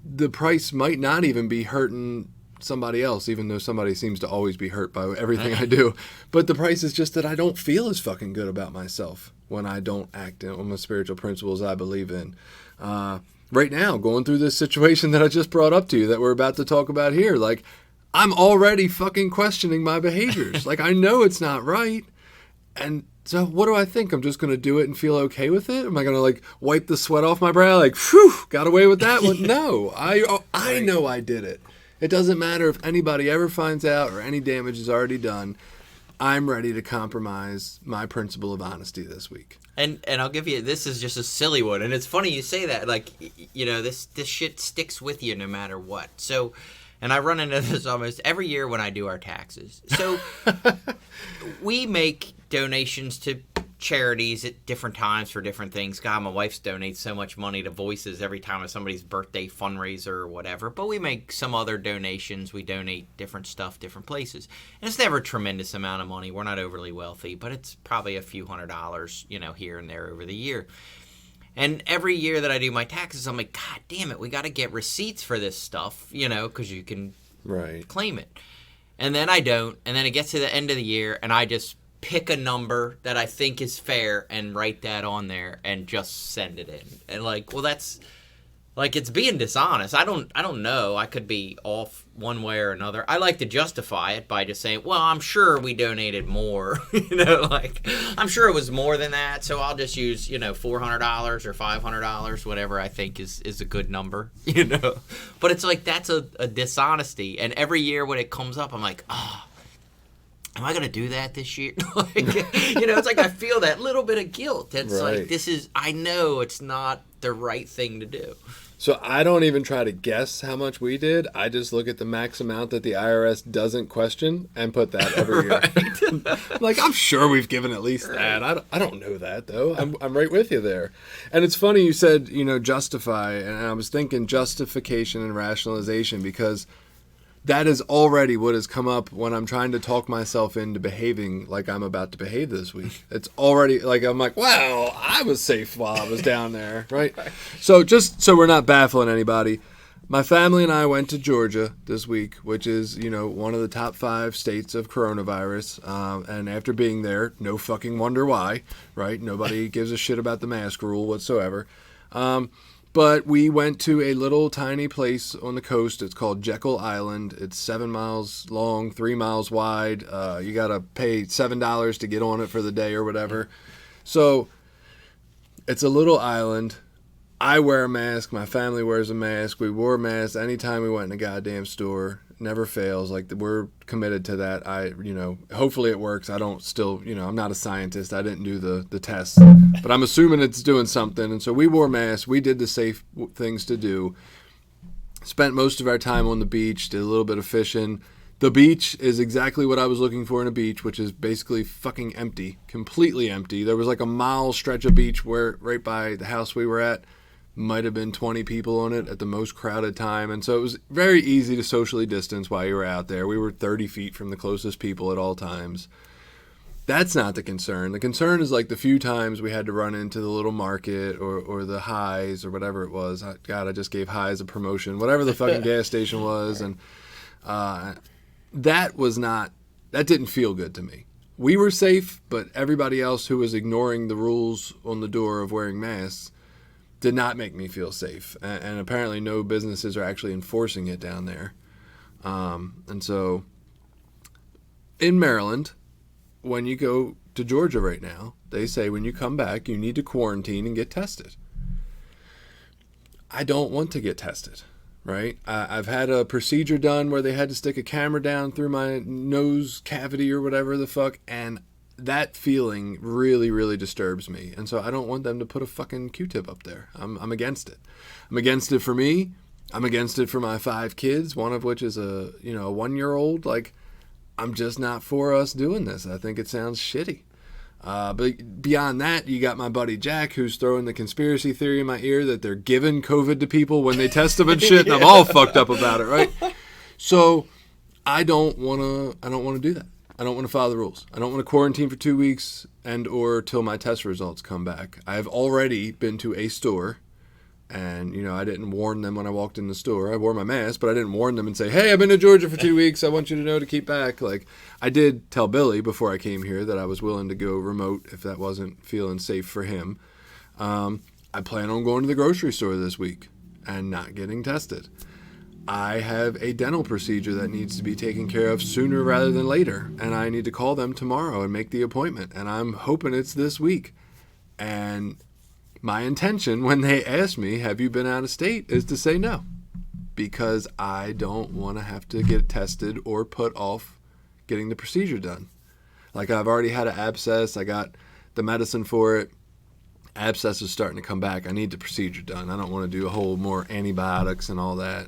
the price might not even be hurting somebody else, even though somebody seems to always be hurt by everything I do. But the price is just that I don't feel as fucking good about myself when I don't act on the spiritual principles I believe in. Right now, going through this situation that I just brought up to you that we're about to talk about here, like, I'm already fucking questioning my behaviors. Like, I know it's not right. And so what do I think? I'm just going to do it and feel okay with it? Am I going to like wipe the sweat off my brow? Like, phew, got away with that one? No, I know I did it. It doesn't matter if anybody ever finds out or any damage is already done. I'm ready to compromise my principle of honesty this week. And I'll give you, this is just a silly one. And it's funny you say that, like, this shit sticks with you no matter what. So, and I run into this almost every year when I do our taxes. So we make donations to charities at different times for different things. God, my wife donates so much money to Voices every time it's somebody's birthday fundraiser or whatever. But we make some other donations. We donate different stuff, different places. And it's never a tremendous amount of money. We're not overly wealthy, but it's probably a few $100s, here and there over the year. And every year that I do my taxes, I'm like, God damn it, we got to get receipts for this stuff, because you can claim it. And then I don't. And then it gets to the end of the year, and I just pick a number that I think is fair and write that on there and just send it in. And that's it's being dishonest. I don't know. I could be off one way or another. I like to justify it by just saying, well, I'm sure we donated more. I'm sure it was more than that. So I'll just use, $400 or $500, whatever I think is a good number, But it's that's a dishonesty. And every year when it comes up, I'm like, am I going to do that this year? It's I feel that little bit of guilt. It's I know it's not the right thing to do. So I don't even try to guess how much we did. I just look at the max amount that the IRS doesn't question and put that every year. I'm sure we've given at least that. I don't know that, though. I'm right with you there. And it's funny you said, justify, and I was thinking justification and rationalization, because that is already what has come up when I'm trying to talk myself into behaving like I'm about to behave this week. It's already I'm like, well, I was safe while I was down there, right? So just so we're not baffling anybody, my family and I went to Georgia this week, which is, one of the top 5 states of coronavirus. And after being there, no fucking wonder why, right? Nobody gives a shit about the mask rule whatsoever. But we went to a little tiny place on the coast. It's called Jekyll Island. It's 7 miles long, 3 miles wide. You got to pay $7 to get on it for the day or whatever. So it's a little island. I wear a mask. My family wears a mask. We wore masks anytime we went in a goddamn store. Never fails. We're committed to that. Hopefully it works. I don't still, I'm not a scientist. I didn't do the tests, but I'm assuming it's doing something. And so we wore masks. We did the safe things to do. Spent most of our time on the beach, did a little bit of fishing. The beach is exactly what I was looking for in a beach, which is basically fucking empty, completely empty. There was a mile stretch of beach right by the house we were at. Might have been 20 people on it at the most crowded time. And so it was very easy to socially distance while you were out there. We were 30 feet from the closest people at all times. That's not the concern. The concern is the few times we had to run into the little market or the Highs or whatever it was. God, I just gave Highs a promotion. Whatever the fucking gas station was. And that didn't feel good to me. We were safe, but everybody else who was ignoring the rules on the door of wearing masks did not make me feel safe. And apparently no businesses are actually enforcing it down there. And so in Maryland, when you go to Georgia right now, they say when you come back, you need to quarantine and get tested. I don't want to get tested, right? I've had a procedure done where they had to stick a camera down through my nose cavity or whatever the fuck, and that feeling really, really disturbs me. And so I don't want them to put a fucking Q-tip up there. I'm against it. I'm against it for me. I'm against it for my 5 kids, one of which is a 1-year-old. I'm just not for us doing this. I think it sounds shitty. But beyond that, you got my buddy Jack, who's throwing the conspiracy theory in my ear that they're giving COVID to people when they test them and shit, and I'm all fucked up about it, right? So I don't want to do that. I don't want to follow the rules. I don't want to quarantine for 2 weeks and or till my test results come back. I have already been to a store, and I didn't warn them when I walked in the store. I wore my mask, but I didn't warn them and say, "Hey, I've been to Georgia for 2 weeks. I want you to know to keep back." I did tell Billy before I came here that I was willing to go remote if that wasn't feeling safe for him. I plan on going to the grocery store this week and not getting tested. I have a dental procedure that needs to be taken care of sooner rather than later, and I need to call them tomorrow and make the appointment, and I'm hoping it's this week. And my intention when they ask me, "Have you been out of state?" is to say no, because I don't want to have to get tested or put off getting the procedure done. I've already had an abscess. I got the medicine for it. Abscess is starting to come back. I need the procedure done. I don't want to do a whole more antibiotics and all that.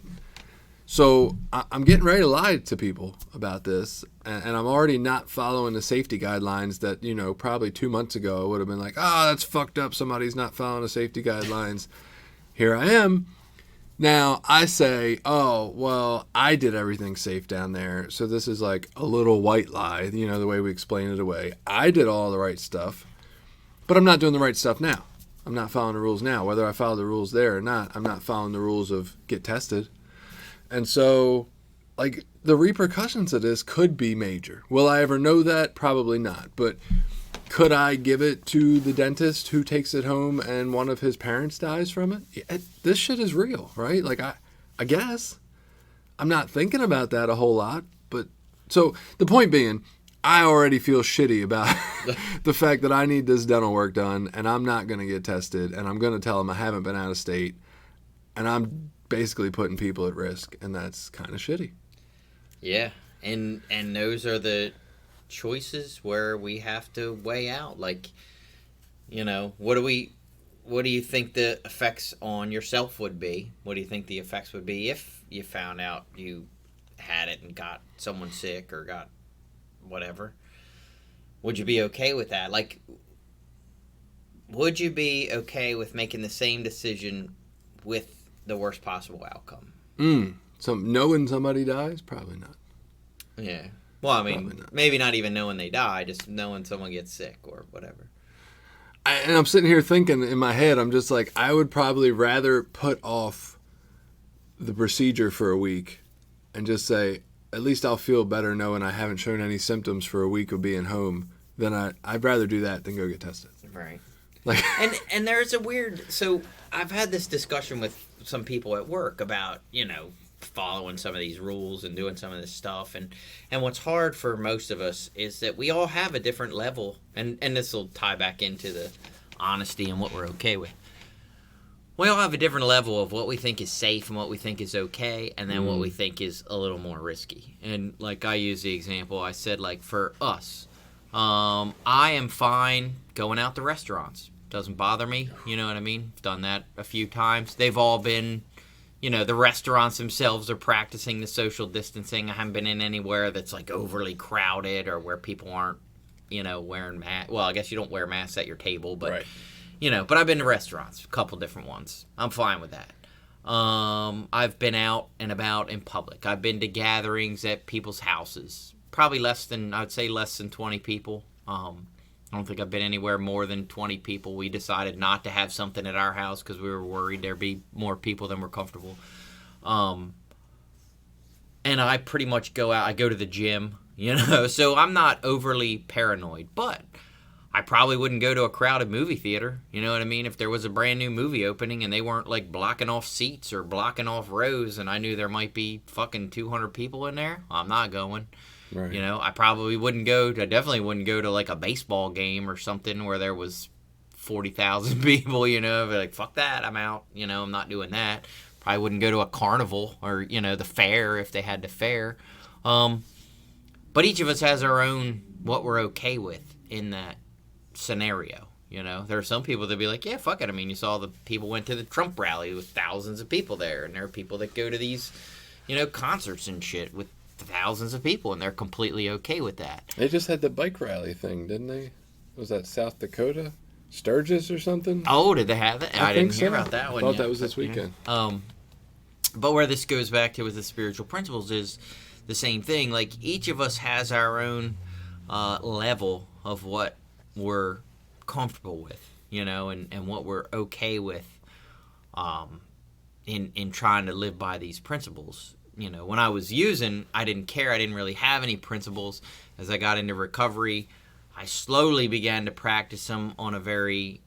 So I'm getting ready to lie to people about this, and I'm already not following the safety guidelines that, probably 2 months ago I would have been like, that's fucked up. Somebody's not following the safety guidelines. Here I am. Now I say, oh, well, I did everything safe down there. So this is like a little white lie, the way we explain it away. I did all the right stuff, but I'm not doing the right stuff now. I'm not following the rules now. Whether I follow the rules there or not, I'm not following the rules of get tested. And so, like, the repercussions of this could be major. Will I ever know that? Probably not. But could I give it to the dentist who takes it home and one of his parents dies from it? Yeah, this shit is real, right? Like, I guess. I'm not thinking about that a whole lot. But, so, the point being, I already feel shitty about the fact that I need this dental work done, and I'm not going to get tested, and I'm going to tell them I haven't been out of state, and I'm basically putting people at risk, and that's kind of shitty. Yeah, and those are the choices where we have to weigh out, like, what do you think the effects on yourself would be? What do you think the effects would be if you found out you had it and got someone sick or got whatever? Would you be okay with that? Like, would you be okay with making the same decision with the worst possible outcome? So knowing somebody dies? Probably not. Yeah. Well, I mean, maybe not even knowing they die, just knowing someone gets sick or whatever. And I'm sitting here thinking in my head, I'm just like, I would probably rather put off the procedure for a week and just say, at least I'll feel better knowing I haven't shown any symptoms for a week of being home. Then I'd rather do that than go get tested. Right. Like, and there's a weird. So I've had this discussion with some people at work about following some of these rules and doing some of this stuff, and what's hard for most of us is that we all have a different level, and this will tie back into the honesty and what we're okay with. We all have a different level of what we think is safe and what we think is okay, and then what we think is a little more risky. And like I use the example, I said, like, for us, I am fine going out to restaurants. Doesn't bother me, you know what I mean? I've done that a few times. They've all been, the restaurants themselves are practicing the social distancing. I haven't been in anywhere that's like overly crowded or where people aren't, wearing masks. Well, I guess you don't wear masks at your table, but right. But I've been to restaurants, a couple different ones. I'm fine with that. I've been out and about in public. I've been to gatherings at people's houses. Probably less than 20 people. I don't think I've been anywhere more than 20 people. We decided not to have something at our house because we were worried there'd be more people than we're comfortable. And I pretty much go out. I go to the gym, so I'm not overly paranoid. But I probably wouldn't go to a crowded movie theater. You know what I mean? If there was a brand new movie opening and they weren't like blocking off seats or blocking off rows and I knew there might be fucking 200 people in there, I'm not going. Right. I definitely wouldn't go to like a baseball game or something where there was 40,000 people, but like, fuck that, I'm out. I'm not doing that. Probably wouldn't go to a carnival or, the fair if they had the fair. But each of us has our own, what we're okay with in that scenario. There are some people that be like, yeah, fuck it. I mean, you saw the people went to the Trump rally with thousands of people there, and there are people that go to these, concerts and shit with thousands of people, and they're completely okay with that. They just had the bike rally thing, didn't they? Was that South Dakota? Sturgis or something? Oh, did they have it? I didn't hear about that one. I thought that was this weekend. But where this goes back to with the spiritual principles is the same thing. Like, each of us has our own level of what we're comfortable with, and what we're okay with in trying to live by these principles. When I was using, I didn't care. I didn't really have any principles. As I got into recovery, I slowly began to practice them on a very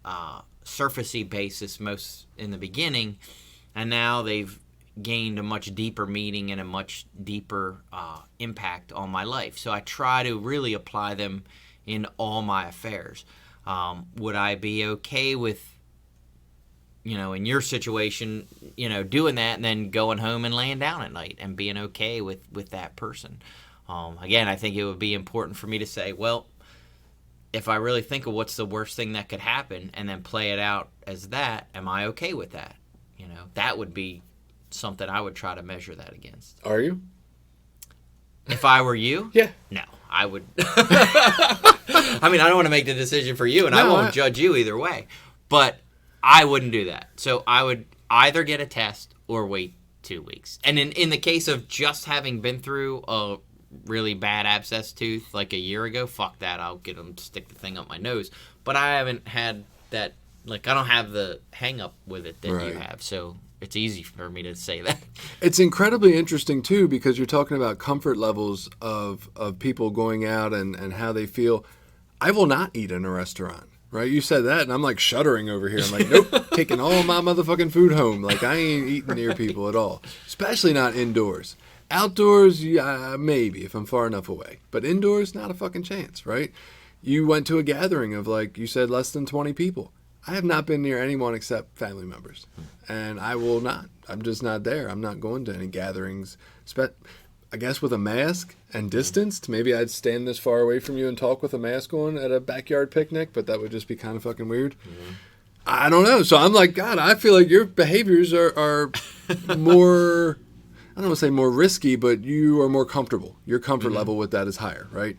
surfacey basis, most in the beginning, and now they've gained a much deeper meaning and a much deeper impact on my life. So I try to really apply them in all my affairs. Would I be okay with, in your situation, doing that and then going home and laying down at night and being okay with that person? Again, I think it would be important for me to say, well, if I really think of what's the worst thing that could happen and then play it out as that, am I okay with that? That would be something I would try to measure that against. Are you? If I were you? Yeah. No, I would. I mean, I don't want to make the decision for you, and I won't judge you either way. But I wouldn't do that. So I would either get a test or wait 2 weeks. And in the case of just having been through a really bad abscess tooth like a year ago, fuck that. I'll get them to stick the thing up my nose. But I haven't had that. Like, I don't have the hang up with it that you have. So it's easy for me to say that. It's incredibly interesting, too, because you're talking about comfort levels of people going out and how they feel. I will not eat in a restaurant, right? You said that, and I'm, like, shuddering over here. I'm like, nope, taking all my motherfucking food home. Like, I ain't eating near people at all, especially not indoors. Outdoors, yeah, maybe, if I'm far enough away. But indoors, not a fucking chance, right? You went to a gathering of, like you said, less than 20 people. I have not been near anyone except family members, and I will not. I'm just not there. I'm not going to any gatherings. I guess with a mask and distanced, maybe I'd stand this far away from you and talk with a mask on at a backyard picnic, but that would just be kind of fucking weird. Mm-hmm. I don't know. So I'm like, God, I feel like your behaviors are more, I don't want to say more risky, but you are more comfortable. Your comfort level with that is higher, right?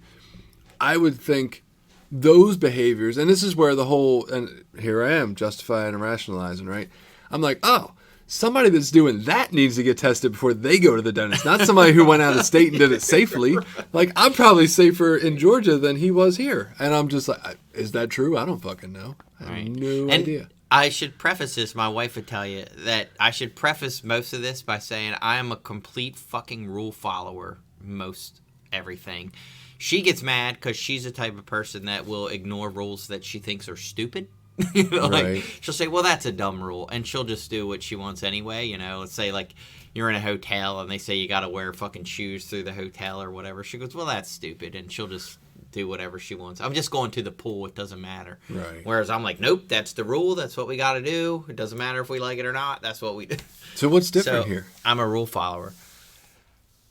I would think those behaviors, and this is where the whole, and here I am justifying and rationalizing, right? I'm like, oh, somebody that's doing that needs to get tested before they go to the dentist, not somebody who went out of state and did it safely. Like, I'm probably safer in Georgia than he was here. And I'm just like, is that true? I don't fucking know. I have no idea. I should preface this, my wife would tell you, that I should preface most of this by saying I am a complete fucking rule follower, most everything. She gets mad because she's the type of person that will ignore rules that she thinks are stupid. You know, like, she'll say, well, that's a dumb rule, and she'll just do what she wants anyway. You know, let's say, like, you're in a hotel and they say you got to wear fucking shoes through the hotel or whatever. She goes, well, that's stupid, and she'll just do whatever she wants. I'm just going to the pool. It doesn't matter. Right. Whereas I'm like, nope, that's the rule. That's what we got to do. It doesn't matter if we like it or not. That's what we do. So what's different here? I'm a rule follower.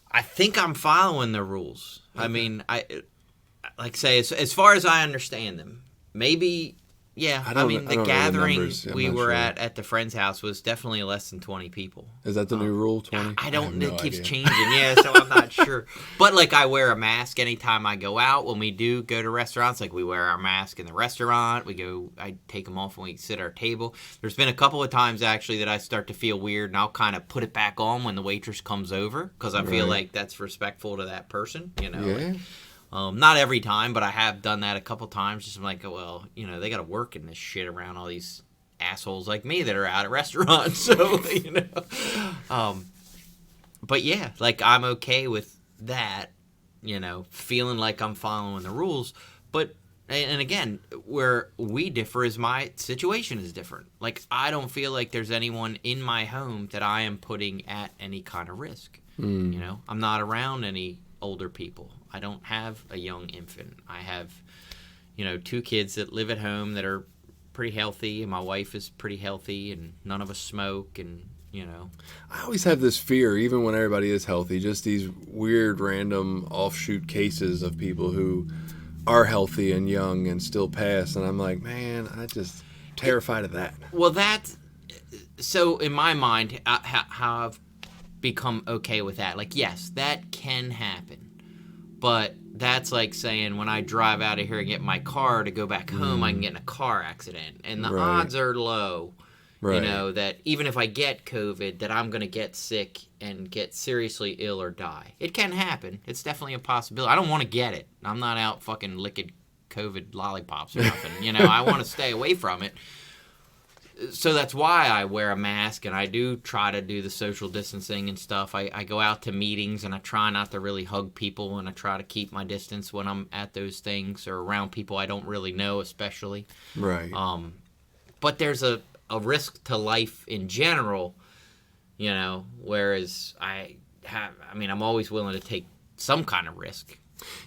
I think I'm following the rules. Okay. I mean, as far as I understand them, maybe, yeah. I mean, the gathering we were at the friend's house was definitely less than 20 people. Is that the new rule, 20? I don't know. It keeps changing, yeah, so I'm not sure. But, like, I wear a mask anytime I go out. When we do go to restaurants, like, we wear our mask in the restaurant. I take them off when we sit at our table. There's been a couple of times, actually, that I start to feel weird, and I'll kind of put it back on when the waitress comes over, because I feel like that's respectful to that person, you know. Yeah. Not every time, but I have done that a couple times. Just like, well, you know, they got to work in this shit around all these assholes like me that are out at restaurants. So, you know. But yeah, like, I'm okay with that, you know, feeling like I'm following the rules. But, and again, where we differ is my situation is different. Like, I don't feel like there's anyone in my home that I am putting at any kind of risk. You know, I'm not around any older people. I don't have a young infant. I have, you know, 2 kids that live at home that are pretty healthy, and my wife is pretty healthy, and none of us smoke, and, you know. I always have this fear, even when everybody is healthy, just these weird, random offshoot cases of people who are healthy and young and still pass, and I'm like, man, I'm just terrified of that. Well, so in my mind, how I've become okay with that. Like, yes, that can happen. But that's like saying when I drive out of here and get my car to go back home, I can get in a car accident. And the odds are low, you know, that even if I get COVID, that I'm going to get sick and get seriously ill or die. It can happen. It's definitely a possibility. I don't want to get it. I'm not out fucking licking COVID lollipops or nothing. You know, I want to stay away from it. So that's why I wear a mask, and I do try to do the social distancing and stuff. I go out to meetings, and I try not to really hug people, and I try to keep my distance when I'm at those things or around people I don't really know, especially. Right. But there's a risk to life in general, you know, whereas I'm always willing to take some kind of risk.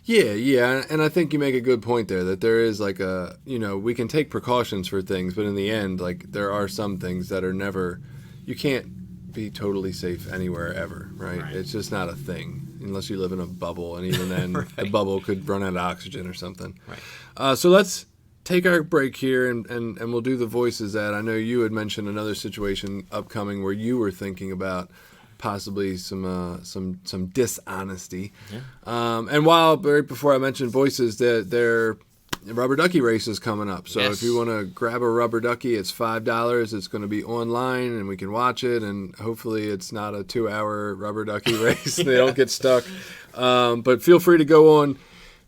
Yeah, and I think you make a good point there that there is like we can take precautions for things, but in the end, like, there are some things that are never, you can't be totally safe anywhere ever, right? It's just not a thing unless you live in a bubble, and even then the bubble could run out of oxygen or something. Right. So let's take our break here and we'll do the voices ad. I know you had mentioned another situation upcoming where you were thinking about possibly some dishonesty. Yeah. And while right before I mentioned voices, their rubber ducky race is coming up. So Yes. if you want to grab a rubber ducky, it's $5. It's going to be online and we can watch it. And hopefully it's not a 2-hour rubber ducky race. They don't get stuck. But feel free to go on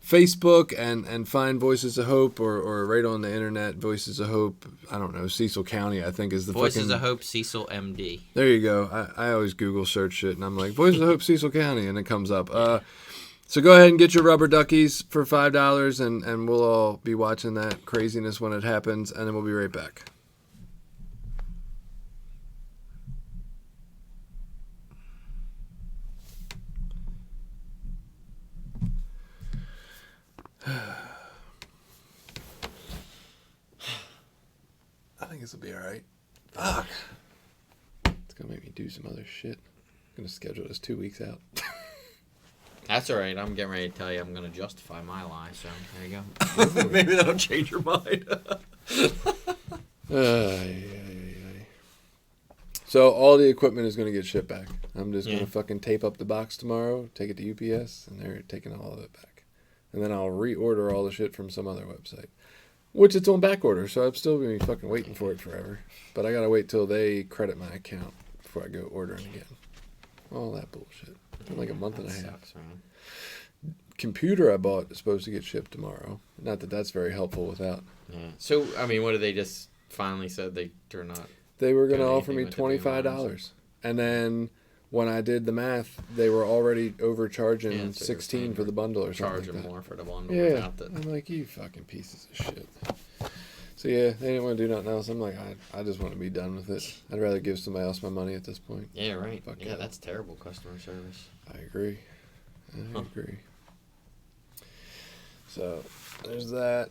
Facebook and find Voices of Hope or right on the internet, Voices of Hope. I don't know, Cecil County, I think is the Voices of Hope, Cecil MD. There you go. I always Google search shit and I'm like, Voices of Hope, Cecil County, and it comes up. So go ahead and get your rubber duckies for $5 and we'll all be watching that craziness when it happens, and then we'll be right back. I think this will be all right. Fuck. It's going to make me do some other shit. I'm going to schedule this 2 weeks out. That's all right. I'm getting ready to tell you I'm going to justify my lie, so there you go. Maybe that'll change your mind. So all the equipment is going to get shipped back. I'm just going Yeah. to fucking tape up the box tomorrow, take it to UPS, and they're taking all of it back. And then I'll reorder all the shit from some other website, which it's on back order, so I'm still going to be fucking waiting for it forever. But I got to wait till they credit my account before I go ordering again. All that bullshit. In like a month and a half. Sucks, man. Computer I bought is supposed to get shipped tomorrow. Not that that's very helpful without. Yeah. So, I mean, what did they just finally said they're not? They were going to Got offer me anything with the new $25. lines? And then when I did the math, they were already overcharging Yeah, so they're 16 saying for the bundle or Charge something them like more for the bundle. that. Yeah. Without the, I'm like, you fucking pieces of shit. So yeah, they didn't want to do nothing else. I'm like, I just want to be done with it. I'd rather give somebody else my money at this point. yeah, right. Fuck Yeah, yeah. that's terrible customer service. I agree. I agree. So there's that.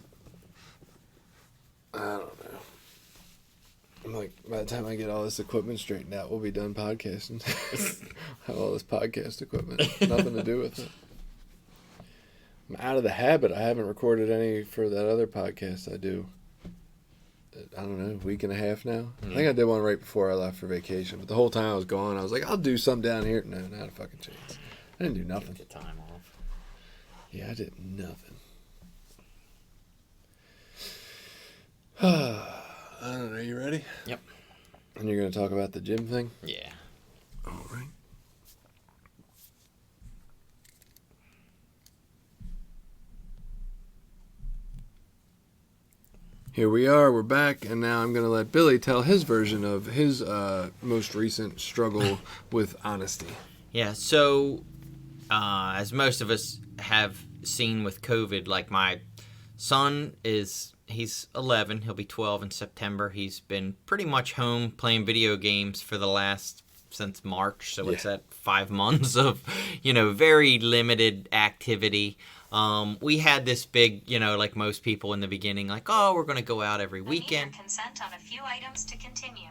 I don't know. I'm like, by the time I get all this equipment straightened out, we'll be done podcasting. Have all this podcast equipment. Nothing to do with it. I'm out of the habit. I haven't recorded any for that other podcast I do. I don't know, a week and a half now. I think I did one right before I left for vacation. But the whole time I was gone, I was like, I'll do something down here. No, not a fucking chance. I didn't do nothing. Get the time off. Yeah, I did nothing. I don't know. You ready? Yep. And you're going to talk about the gym thing? Yeah. All right. Here we are. We're back. And now I'm going to let Billy tell his version of his most recent struggle with honesty. Yeah, so as most of us have seen with COVID, like my son he's 11, he'll be 12 in September. He's been pretty much home playing video games for since March, so it's at 5 months of, very limited activity. We had this big, like most people in the beginning, like, oh, we're going to go out every weekend. Consent on a few items to continue.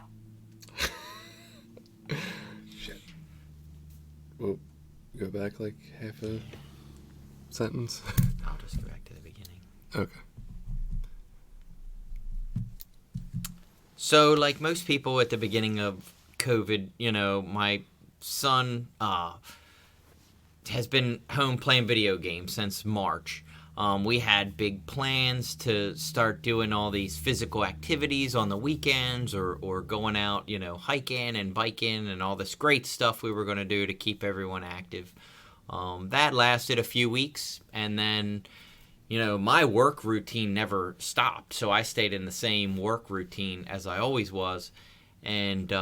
Shit. Well, go back like half a sentence. I'll just go back to the beginning. Okay. So, like most people at the beginning of COVID, my son has been home playing video games since March. We had big plans to start doing all these physical activities on the weekends or going out, hiking and biking and all this great stuff we were going to do to keep everyone active. That lasted a few weeks, and then, my work routine never stopped. So I stayed in the same work routine as I always was, and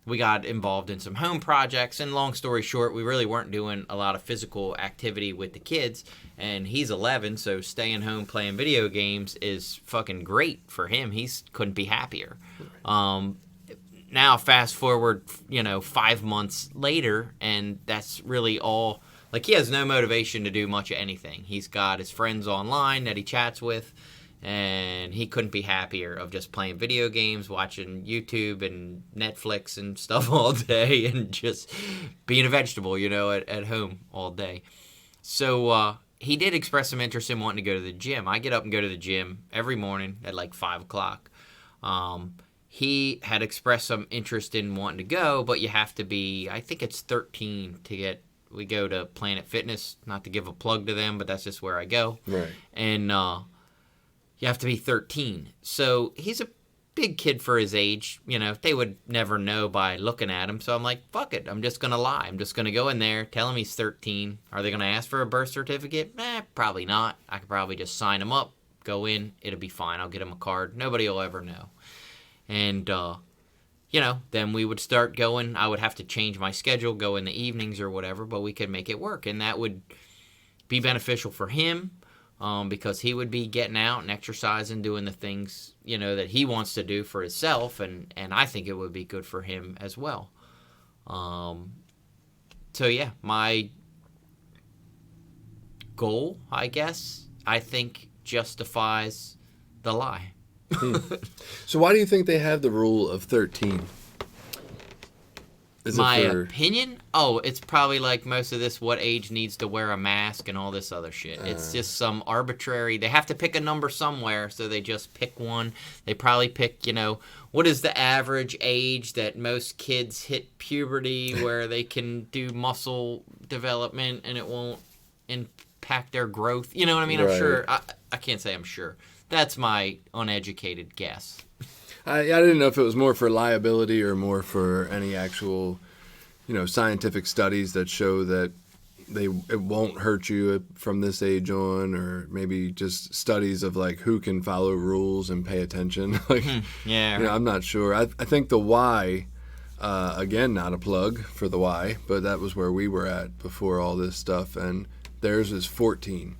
we got involved in some home projects, and long story short, we really weren't doing a lot of physical activity with the kids, and he's 11, so staying home playing video games is fucking great for him. He couldn't be happier. Now, fast forward, 5 months later, and that's really all, like, he has no motivation to do much of anything. He's got his friends online that he chats with, and he couldn't be happier of just playing video games, watching YouTube and Netflix and stuff all day, and just being a vegetable, at home all day. So he did express some interest in wanting to go to the gym. I get up and go to the gym every morning at like 5 o'clock. He had expressed some interest in wanting to go, but you have to be, I think it's 13 to get. We go to Planet Fitness, not to give a plug to them, but that's just where I go. Right. And you have to be 13. So he's a big kid for his age. You know, they would never know by looking at him. So I'm like, fuck it. I'm just going to lie. I'm just going to go in there, tell him he's 13. Are they going to ask for a birth certificate? Probably not. I could probably just sign him up, go in. It'll be fine. I'll get him a card. Nobody will ever know. And, you know, then we would start going. I would have to change my schedule, go in the evenings or whatever, but we could make it work. And that would be beneficial for him because he would be getting out and exercising, doing the things, you know, that he wants to do for himself. And I think it would be good for him as well. So, yeah, my goal, I guess, I think justifies the lie. So why do you think they have the rule of 13? Is My it for... opinion? Oh, it's probably like most of this, what age needs to wear a mask and all this other shit. It's just some arbitrary, they have to pick a number somewhere, so they just pick one. They probably pick, you know, what is the average age that most kids hit puberty where they can do muscle development and it won't impact their growth? You know what I mean? I'm Right. sure. I can't say I'm sure. That's my uneducated guess. I didn't know if it was more for liability or more for any actual, you know, scientific studies that show that it won't hurt you from this age on, or maybe just studies of like who can follow rules and pay attention. Like, Yeah. you know, I'm not sure. I think the Y, again, not a plug for the Y, but that was where we were at before all this stuff, and theirs is 14,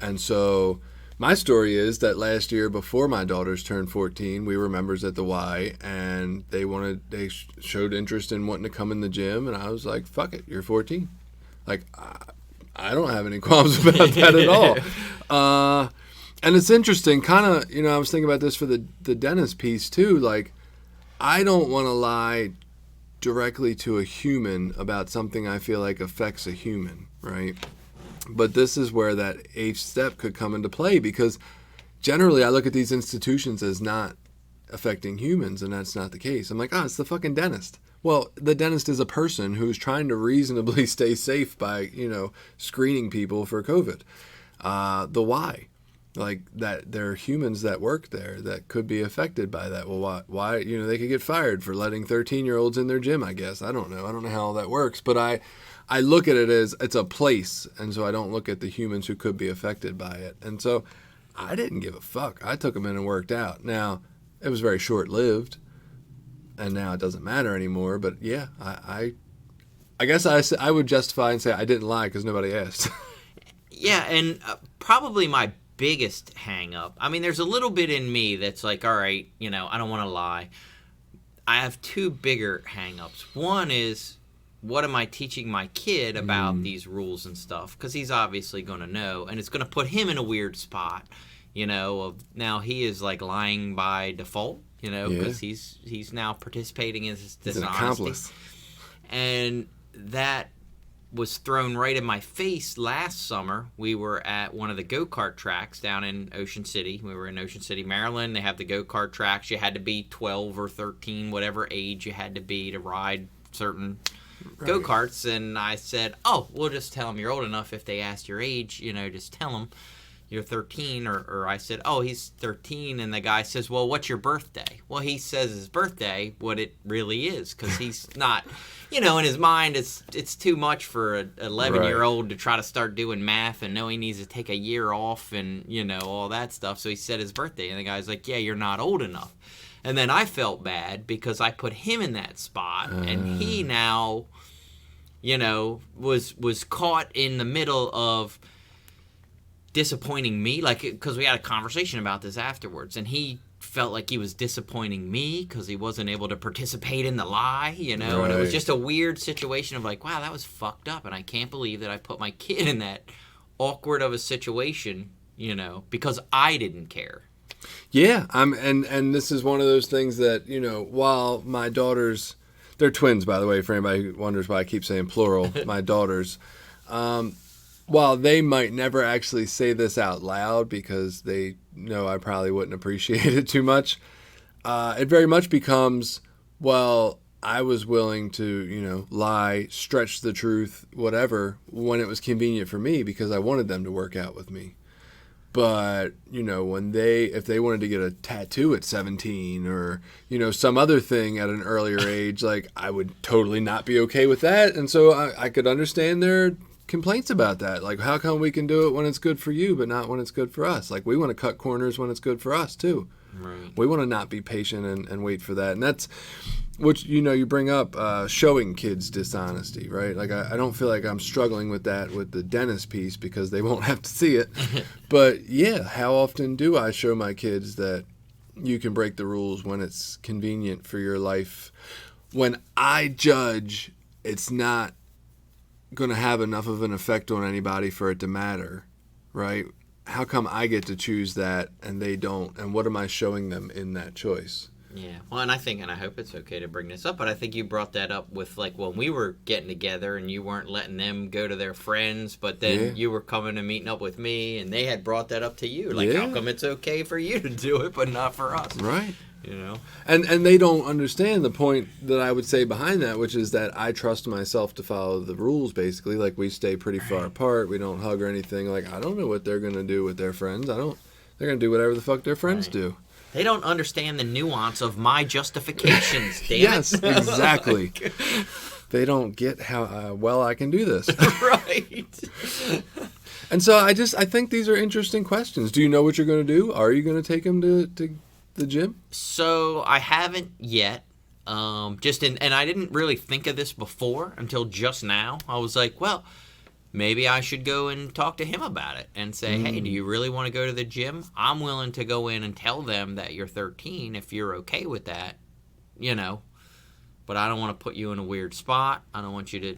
and so. My story is that last year, before my daughters turned 14, we were members at the Y, and they showed interest in wanting to come in the gym, and I was like, "Fuck it, you're 14." Like, I don't have any qualms about that at all. And it's interesting, kind of. You know, I was thinking about this for the dentist piece too. Like, I don't want to lie directly to a human about something I feel like affects a human, right? But this is where that age step could come into play, because generally I look at these institutions as not affecting humans, and that's not the case. I'm like, it's the fucking dentist. Well, the dentist is a person who's trying to reasonably stay safe by, you know, screening people for COVID. The why? Like, that there are humans that work there that could be affected by that. Well, why? You know, they could get fired for letting 13-year-olds in their gym, I guess. I don't know. I don't know how all that works, but I look at it as it's a place, and so I don't look at the humans who could be affected by it. And so I didn't give a fuck. I took them in and worked out. Now, it was very short-lived, and now it doesn't matter anymore. But yeah, I guess I would justify and say I didn't lie because nobody asked. Yeah, and probably my biggest hang-up, I mean, there's a little bit in me that's like, all right, you know, I don't want to lie. I have two bigger hang-ups. One is, what am I teaching my kid about these rules and stuff? Because he's obviously going to know, and it's going to put him in a weird spot, you know, of now he is like lying by default, you know, because he's now participating in this He's an dishonesty. accomplice. And that was thrown right in my face last summer. We were at one of the go-kart tracks down in Ocean City. We were in Ocean City, Maryland. They have the go-kart tracks. You had to be 12 or 13, whatever age you had to be to ride certain go-karts. And I said, we'll just tell them you're old enough. If they ask your age, you know, just tell them you're 13. Or I said, he's 13. And the guy says, well, what's your birthday? Well, he says his birthday, what it really is, because he's not, you know, in his mind, it's too much for an 11-year-old to try to start doing math and know he needs to take a year off and, you know, all that stuff. So he said his birthday. And the guy's like, yeah, you're not old enough. And then I felt bad because I put him in that spot, and he now, you know, was caught in the middle of disappointing me, like, because we had a conversation about this afterwards, and he felt like he was disappointing me because he wasn't able to participate in the lie, you know, and it was just a weird situation of like, wow, that was fucked up, and I can't believe that I put my kid in that awkward of a situation, you know, because I didn't care. Yeah, and this is one of those things that, you know, while my daughters, they're twins, by the way, for anybody who wonders why I keep saying plural, my daughters, while they might never actually say this out loud because they know I probably wouldn't appreciate it too much, it very much becomes, well, I was willing to, lie, stretch the truth, whatever, when it was convenient for me because I wanted them to work out with me. But, if they wanted to get a tattoo at 17 or, some other thing at an earlier age, like, I would totally not be okay with that. And so I could understand their complaints about that. Like, how come we can do it when it's good for you, but not when it's good for us? Like, we want to cut corners when it's good for us, too. Right. We want to not be patient and wait for that. And that's, which, you bring up showing kids dishonesty, right? Like, I don't feel like I'm struggling with that with the dentist piece because they won't have to see it. But, yeah, how often do I show my kids that you can break the rules when it's convenient for your life? When I judge, it's not going to have enough of an effect on anybody for it to matter, right? How come I get to choose that and they don't? And what am I showing them in that choice? Yeah. Well, and I hope it's okay to bring this up, but I think you brought that up with, like, when we were getting together and you weren't letting them go to their friends, but then you were coming and meeting up with me and they had brought that up to you. Like, how come it's okay for you to do it, but not for us? Right. And they don't understand the point that I would say behind that, which is that I trust myself to follow the rules, basically. Like, we stay pretty far apart. We don't hug or anything. Like, I don't know what they're going to do with their friends. They're going to do whatever the fuck their friends do. They don't understand the nuance of my justifications, damn yes, it. Exactly. They don't get how well I can do this. Right. And so I think these are interesting questions. Do you know what you're going to do? Are you going to take them to the gym? So I haven't yet. And I didn't really think of this before until just now. I was like, well, maybe I should go and talk to him about it and say, hey, do you really want to go to the gym? I'm willing to go in and tell them that you're 13 if you're okay with that, but I don't want to put you in a weird spot. I don't want you to,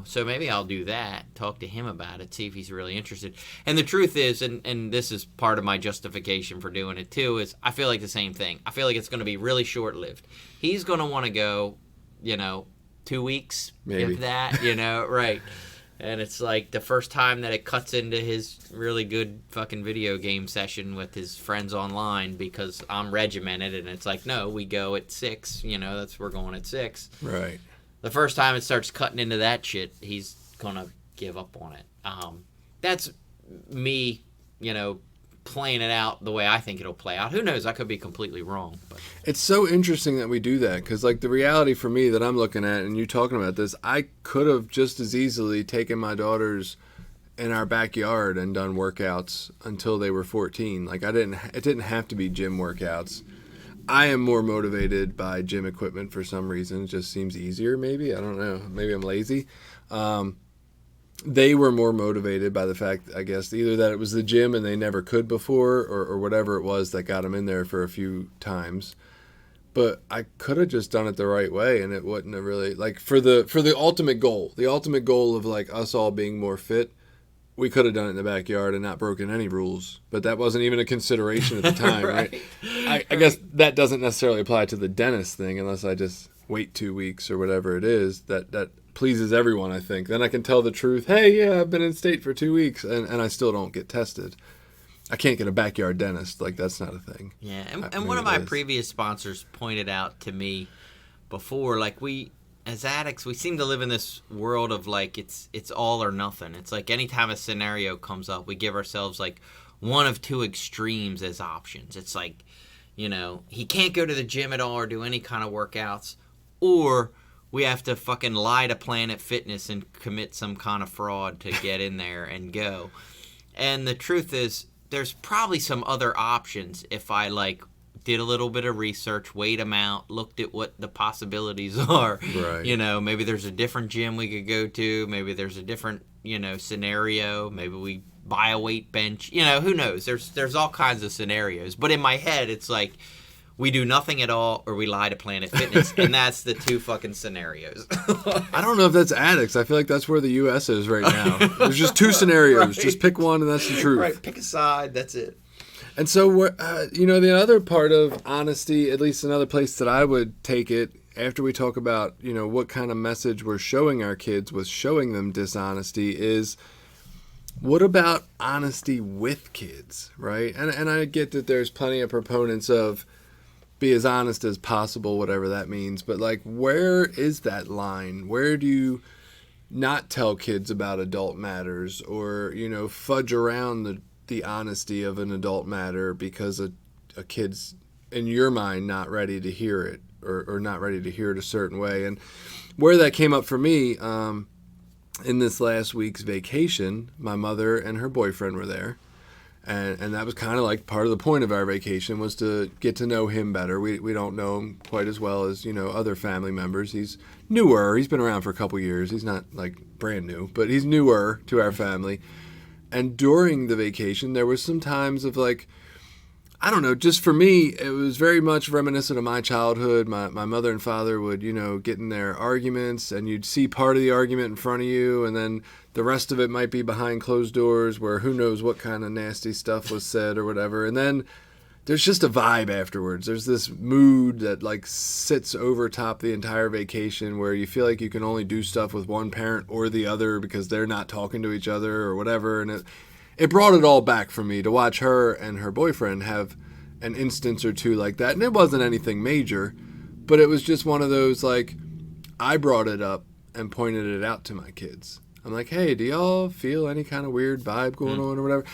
so maybe I'll do that, talk to him about it, see if he's really interested. And the truth is, and this is part of my justification for doing it too, is I feel like the same thing. I feel like it's going to be really short-lived. He's going to want to go, 2 weeks, maybe. If that, right. And it's like the first time that it cuts into his really good fucking video game session with his friends online because I'm regimented and it's like, no, we go at 6, we're going at 6. Right. The first time it starts cutting into that shit, he's going to give up on it. That's me, playing it out the way I think it'll play out. Who knows? I could be completely wrong. But it's so interesting that we do that because, like, the reality for me that I'm looking at and you talking about this, I could have just as easily taken my daughters in our backyard and done workouts until they were 14. Like, it didn't have to be gym workouts. I am more motivated by gym equipment for some reason. It just seems easier, maybe. I don't know. Maybe I'm lazy. They were more motivated by the fact, I guess, either that it was the gym and they never could before or whatever it was that got them in there for a few times. But I could have just done it the right way and it wouldn't have really, like, for the ultimate goal of, like, us all being more fit, we could have done it in the backyard and not broken any rules. But that wasn't even a consideration at the time, right? I guess that doesn't necessarily apply to the dentist thing unless I just wait 2 weeks or whatever it is. That pleases everyone, I think. Then I can tell the truth. Hey, yeah, I've been in state for 2 weeks, and I still don't get tested. I can't get a backyard dentist. Like, that's not a thing. Yeah, and one of my previous sponsors pointed out to me before, like, we, as addicts, we seem to live in this world of, like, it's all or nothing. It's like anytime a scenario comes up, we give ourselves, like, one of two extremes as options. It's like, he can't go to the gym at all or do any kind of workouts, or we have to fucking lie to Planet Fitness and commit some kind of fraud to get in there and go. And the truth is, there's probably some other options if I, like, did a little bit of research, weighed them out, looked at what the possibilities are. Right. Maybe there's a different gym we could go to. Maybe there's a different, scenario. Maybe we buy a weight bench. Who knows? There's all kinds of scenarios. But in my head, it's like, we do nothing at all, or we lie to Planet Fitness, and that's the two fucking scenarios. I don't know if that's addicts. I feel like that's where the U.S. is right now. There's just two scenarios. Right. Just pick one, and that's the truth. Right, pick a side. That's it. And so, the other part of honesty, at least another place that I would take it, after we talk about, what kind of message we're showing our kids with showing them dishonesty, is what about honesty with kids, right? And I get that there's plenty of proponents of be as honest as possible, whatever that means. But like, where is that line? Where do you not tell kids about adult matters, or fudge around the honesty of an adult matter because a kid's in your mind not ready to hear it, or not ready to hear it a certain way? And where that came up for me, in this last week's vacation, my mother and her boyfriend were there. And that was kind of like part of the point of our vacation, was to get to know him better. We don't know him quite as well as, other family members. He's newer. He's been around for a couple years. He's not like brand new, but he's newer to our family. And during the vacation, there was some times of like, I don't know, just for me, it was very much reminiscent of my childhood. My mother and father would, get in their arguments, and you'd see part of the argument in front of you, and then the rest of it might be behind closed doors where who knows what kind of nasty stuff was said or whatever. And then there's just a vibe afterwards. There's this mood that like sits over top the entire vacation where you feel like you can only do stuff with one parent or the other because they're not talking to each other or whatever. And it brought it all back for me to watch her and her boyfriend have an instance or two like that. And it wasn't anything major, but it was just one of those, like, I brought it up and pointed it out to my kids. I'm like, hey, do y'all feel any kind of weird vibe going on or whatever?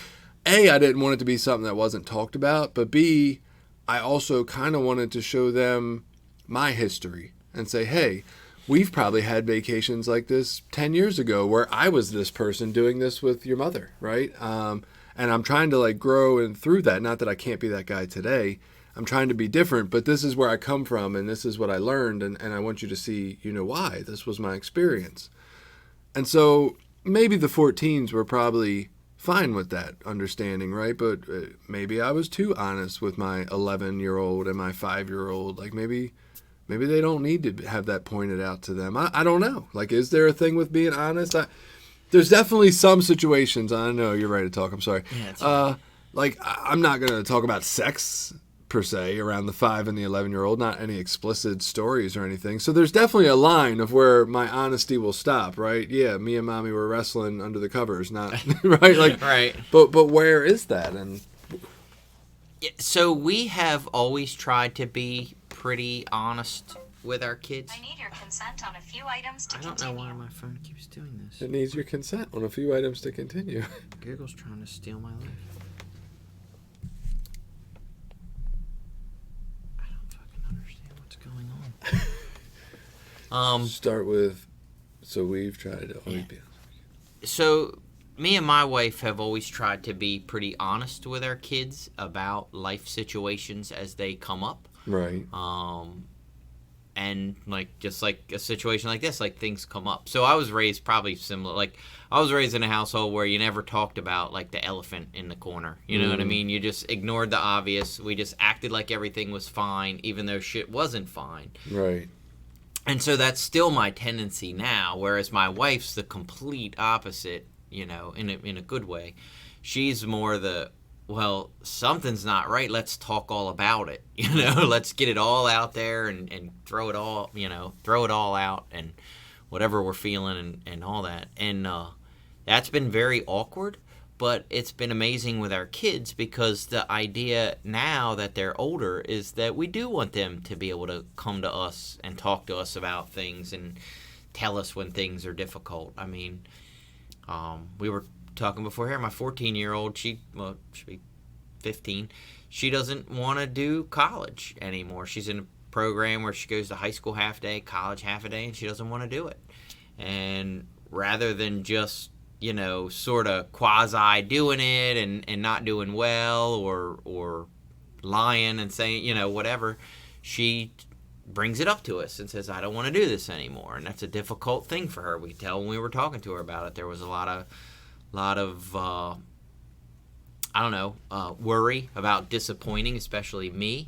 A, I didn't want it to be something that wasn't talked about, but B, I also kind of wanted to show them my history and say, hey, we've probably had vacations like this 10 years ago where I was this person doing this with your mother, right? And I'm trying to like grow and through that. Not that I can't be that guy today. I'm trying to be different, but this is where I come from and this is what I learned. And I want you to see, why. This was my experience. And so maybe the 14s were probably fine with that understanding, right? But maybe I was too honest with my 11-year-old and my 5-year-old. Like maybe they don't need to have that pointed out to them. I don't know. Like, is there a thing with being honest? There's definitely some situations. I know you're ready to talk. I'm sorry. Yeah, like, I'm not going to talk about sex per se around the 5 and the 11-year-old. Not any explicit stories or anything. So there's definitely a line of where my honesty will stop, right? Yeah, me and mommy were wrestling under the covers, not right. Like, right. But where is that? And so we have always tried to be pretty honest with our kids. I need your consent on a few items to I don't continue. know why my phone keeps doing this. it needs your consent on a few items to continue. Google's trying to steal my life. I don't fucking understand what's going on. Start with, so we've tried to always be honest. So me and my wife have always tried to be pretty honest with our kids about life situations as they come up. Right. And like just like a situation like this, like things come up. So I was raised probably similar. Like I was raised in a household where you never talked about like the elephant in the corner. You know what I mean? You just ignored the obvious. We just acted like everything was fine, even though shit wasn't fine. Right. And so that's still my tendency now. Whereas my wife's the complete opposite. In a good way. She's more the, well, something's not right. Let's talk all about it. Let's get it all out there and throw it all out and whatever we're feeling and all that. And that's been very awkward, but it's been amazing with our kids because the idea now that they're older is that we do want them to be able to come to us and talk to us about things and tell us when things are difficult. I mean, we were talking before here, my 14-year-old, she'll be 15. She doesn't want to do college anymore. She's in a program where she goes to high school half day, college half a day, and she doesn't want to do it. And rather than just, sort of quasi doing it and not doing well or lying and saying, whatever, she brings it up to us and says, I don't want to do this anymore. And that's a difficult thing for her. We could tell when we were talking to her about it, there was a lot of worry about disappointing, especially me.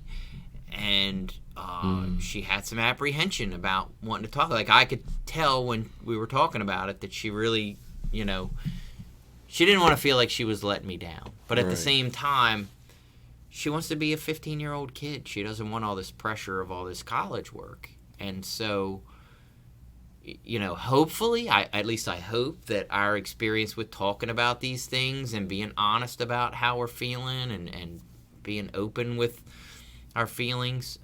And she had some apprehension about wanting to talk. Like I could tell when we were talking about it that she really, she didn't want to feel like she was letting me down. But at the same time, she wants to be a 15-year-old kid. She doesn't want all this pressure of all this college work. And so hopefully, at least I hope that our experience with talking about these things and being honest about how we're feeling and being open with our feelings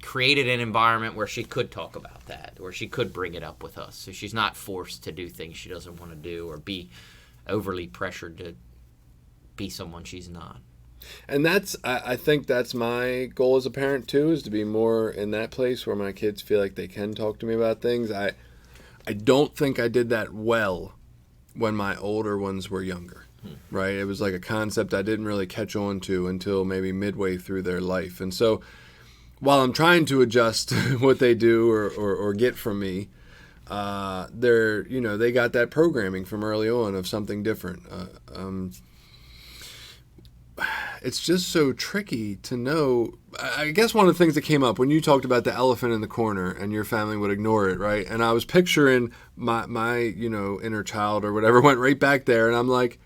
created an environment where she could talk about that, where she could bring it up with us. So she's not forced to do things she doesn't want to do or be overly pressured to be someone she's not. And I think that's my goal as a parent too, is to be more in that place where my kids feel like they can talk to me about things. I don't think I did that well when my older ones were younger, right? It was like a concept I didn't really catch on to until maybe midway through their life. And so while I'm trying to adjust what they do or get from me, they got that programming from early on of something different. It's just so tricky to know. I guess one of the things that came up when you talked about the elephant in the corner and your family would ignore it, right? And I was picturing my inner child or whatever went right back there, and I'm like,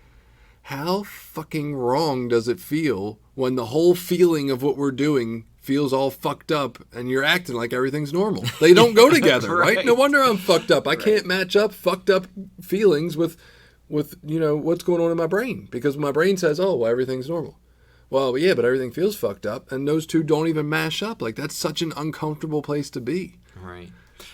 how fucking wrong does it feel when the whole feeling of what we're doing feels all fucked up and you're acting like everything's normal? They don't go together, right? No wonder I'm fucked up. I can't match up fucked up feelings with what's going on in my brain, because my brain says, oh, well, everything's normal. Well, yeah, but everything feels fucked up, and those two don't even mash up. Like, that's such an uncomfortable place to be. Right.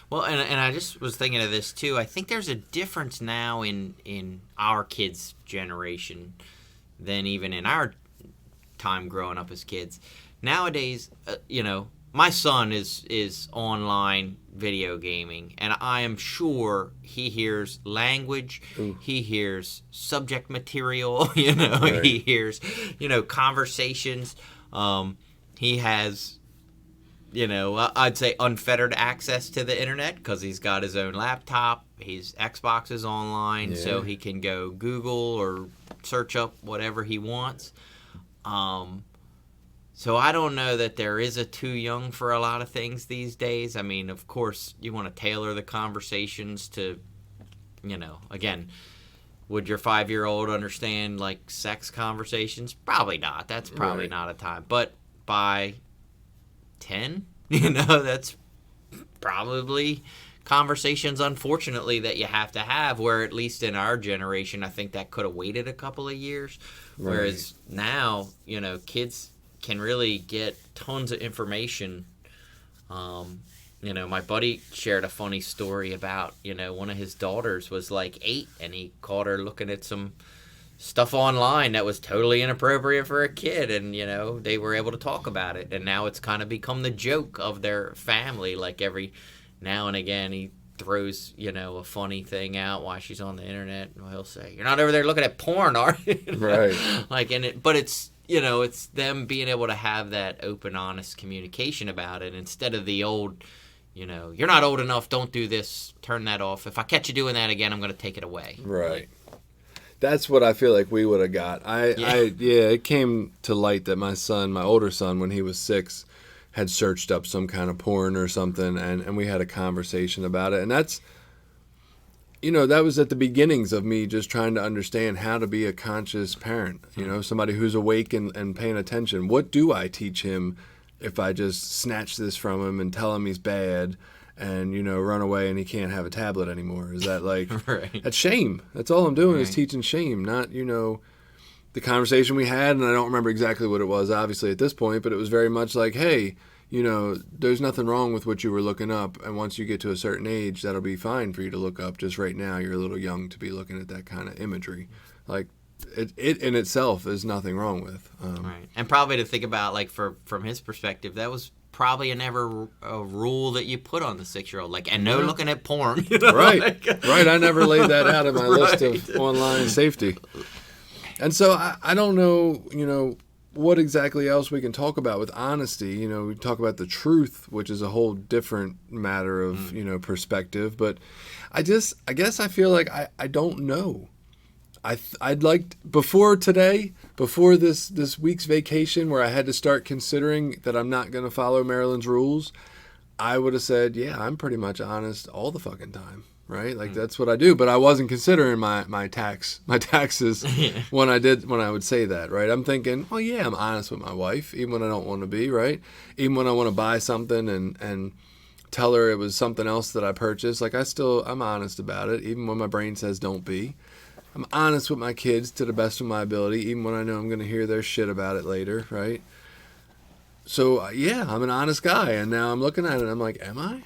Well, and I just was thinking of this too. I think there's a difference now in our kids' generation than even in our time growing up as kids. Nowadays, my son is online video gaming, and I am sure he hears language, he hears subject material, Right. he hears, conversations. He has, I'd say unfettered access to the internet because he's got his own laptop. His Xbox is online, so he can go Google or search up whatever he wants. So I don't know that there is a too young for a lot of things these days. I mean, of course, you want to tailor the conversations to, again, would your 5-year-old understand, like, sex conversations? Probably not. That's probably not a time. But by 10, that's probably conversations, unfortunately, that you have to have, where at least in our generation, I think that could have waited a couple of years. Right. Whereas now, kids can really get tons of information. My buddy shared a funny story about, one of his daughters was like 8 and he caught her looking at some stuff online that was totally inappropriate for a kid, and they were able to talk about it, and now it's kind of become the joke of their family. Like every now and again he throws a funny thing out while she's on the internet, and he'll say, "You're not over there looking at porn, are you?" Right. But it's it's them being able to have that open, honest communication about it, instead of the old, you're not old enough, don't do this, turn that off. If I catch you doing that again, I'm going to take it away. Right. That's what I feel like we would have got. It came to light that my older son, when he was 6, had searched up some kind of porn or something, and we had a conversation about it. And that's, that was at the beginnings of me just trying to understand how to be a conscious parent, somebody who's awake and paying attention. What do I teach him if I just snatch this from him and tell him he's bad and, run away and he can't have a tablet anymore? Is that like, right. That's shame. That's all I'm doing is teaching shame, not, the conversation we had. And I don't remember exactly what it was, obviously, at this point, but it was very much like, hey, there's nothing wrong with what you were looking up, and once you get to a certain age, that'll be fine for you to look up. Just right now, you're a little young to be looking at that kind of imagery. Like, it in itself is nothing wrong with. Right. And probably to think about, like, from his perspective, that was probably never a rule that you put on the 6-year-old, like, and no looking at porn. Right. Right. I never laid that out in my list of online safety. And so I don't know, what exactly else we can talk about with honesty. We talk about the truth, which is a whole different matter of, perspective. But I guess I feel like I don't know. I'd like, before this week's vacation where I had to start considering that I'm not going to follow Maryland's rules, I would have said, yeah, I'm pretty much honest all the fucking time. Right? Like, that's what I do. But I wasn't considering my taxes when I would say that, right? I'm thinking, well, yeah, I'm honest with my wife, even when I don't want to be, right? Even when I want to buy something and tell her it was something else that I purchased. Like I'm honest about it, even when my brain says don't be. I'm honest with my kids to the best of my ability, even when I know I'm going to hear their shit about it later, right? So, yeah, I'm an honest guy, and now I'm looking at it and I'm like, am I?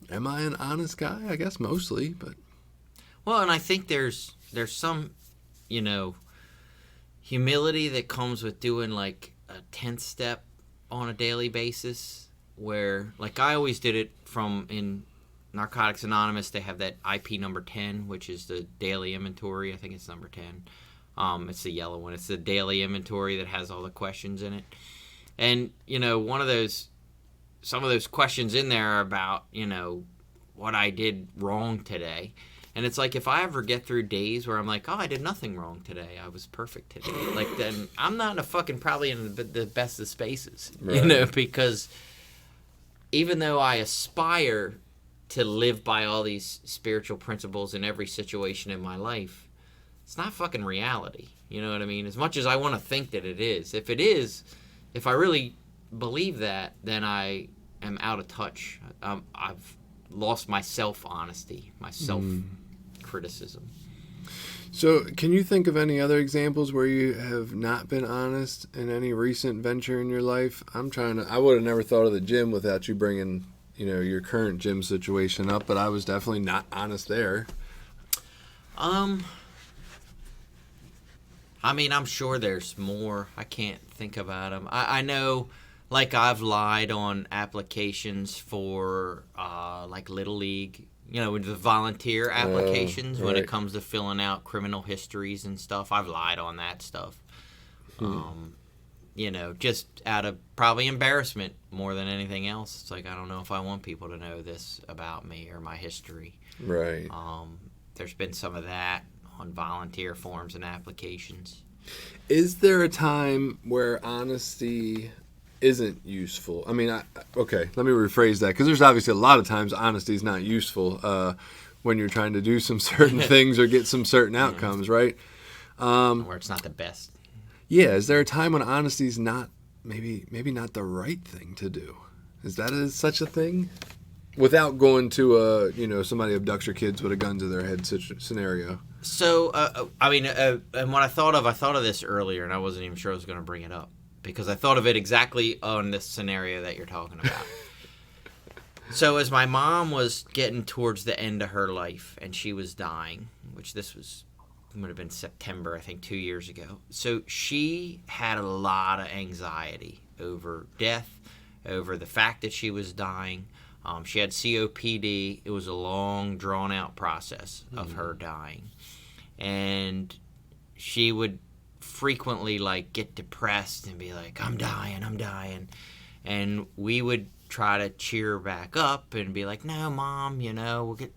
Am I an honest guy? I guess mostly, but... Well, and I think there's some, humility that comes with doing, like, a 10th step on a daily basis, where, like, I always did it in Narcotics Anonymous. They have that IP number 10, which is the daily inventory. I think it's number 10. It's the yellow one. It's the daily inventory that has all the questions in it. And, some of those questions in there are about, what I did wrong today. And it's like, if I ever get through days where I'm like, oh, I did nothing wrong today, I was perfect today, like, then I'm not probably in the best of spaces, right. Because even though I aspire to live by all these spiritual principles in every situation in my life, it's not fucking reality. You know what I mean? As much as I want to think that it is, if I really believe that, then I am out of touch. I've lost my self-honesty, my self-criticism. So, can you think of any other examples where you have not been honest in any recent venture in your life? I would have never thought of the gym without you bringing, your current gym situation up, but I was definitely not honest there. I'm sure there's more. I can't think about them. I know, like, I've lied on applications for, like, Little League, with the volunteer applications when it comes to filling out criminal histories and stuff. I've lied on that stuff. Just out of probably embarrassment more than anything else. It's like, I don't know if I want people to know this about me or my history. Right. There's been some of that on volunteer forms and applications. Is there a time where honesty isn't useful? I mean, okay, let me rephrase that, because there's obviously a lot of times honesty is not useful when you're trying to do some certain things or get some certain outcomes, right? Where it's not the best. Yeah, is there a time when honesty is not maybe not the right thing to do? Is that such a thing? Without going to somebody abducts your kids with a gun to their head scenario. So, and what I thought of this earlier, and I wasn't even sure I was going to bring it up, because I thought of it exactly on this scenario that you're talking about. So, as my mom was getting towards the end of her life, and she was dying, which would have been September, I think, 2 years ago. So, she had a lot of anxiety over death, over the fact that she was dying. She had COPD. It was a long, drawn-out process of her dying. And she would frequently, like, get depressed and be like, I'm dying. And we would try to cheer her back up and be like, no, Mom, we're going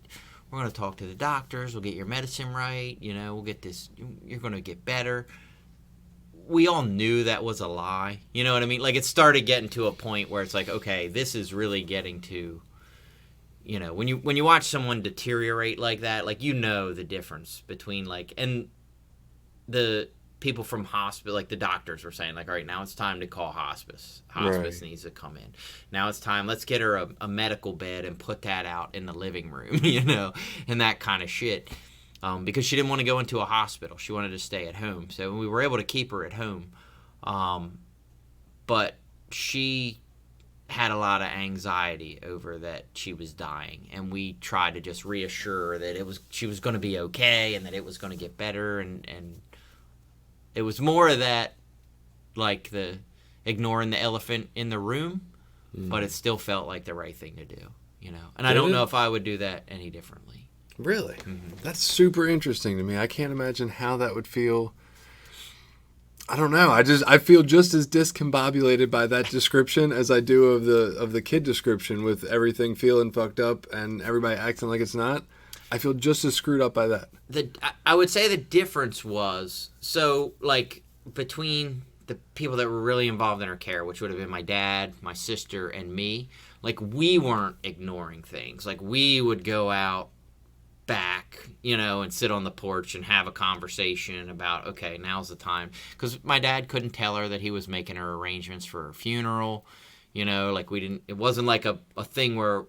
to talk to the doctors. We'll get your medicine right. We'll get this. You're going to get better. We all knew that was a lie. You know what I mean? Like, it started getting to a point where it's like, okay, this is really getting to, when you watch someone deteriorate like that, like, the difference between, like, and the people from hospital, like the doctors were saying, like, all right, now it's time to call hospice. Hospice needs to come in. Now it's time, let's get her a medical bed and put that out in the living room, and that kind of shit. Because she didn't want to go into a hospital. She wanted to stay at home. So we were able to keep her at home. But she had a lot of anxiety over that she was dying. And we tried to just reassure her that she was going to be okay and that it was going to get better. And it was more of that, like, the ignoring the elephant in the room. But it still felt like the right thing to do, And I don't know if I would do that any differently. Really? Mm-hmm. That's super interesting to me. I can't imagine how that would feel. I don't know. I feel just as discombobulated by that description as I do of the kid description, with everything feeling fucked up and everybody acting like it's not. I feel just as screwed up by that. I would say the difference was, so, like, between the people that were really involved in her care, which would have been my dad, my sister, and me, like, we weren't ignoring things. Like, we would go out back, and sit on the porch and have a conversation about, okay, now's the time. Because my dad couldn't tell her that he was making her arrangements for her funeral. You know, like it wasn't like a thing where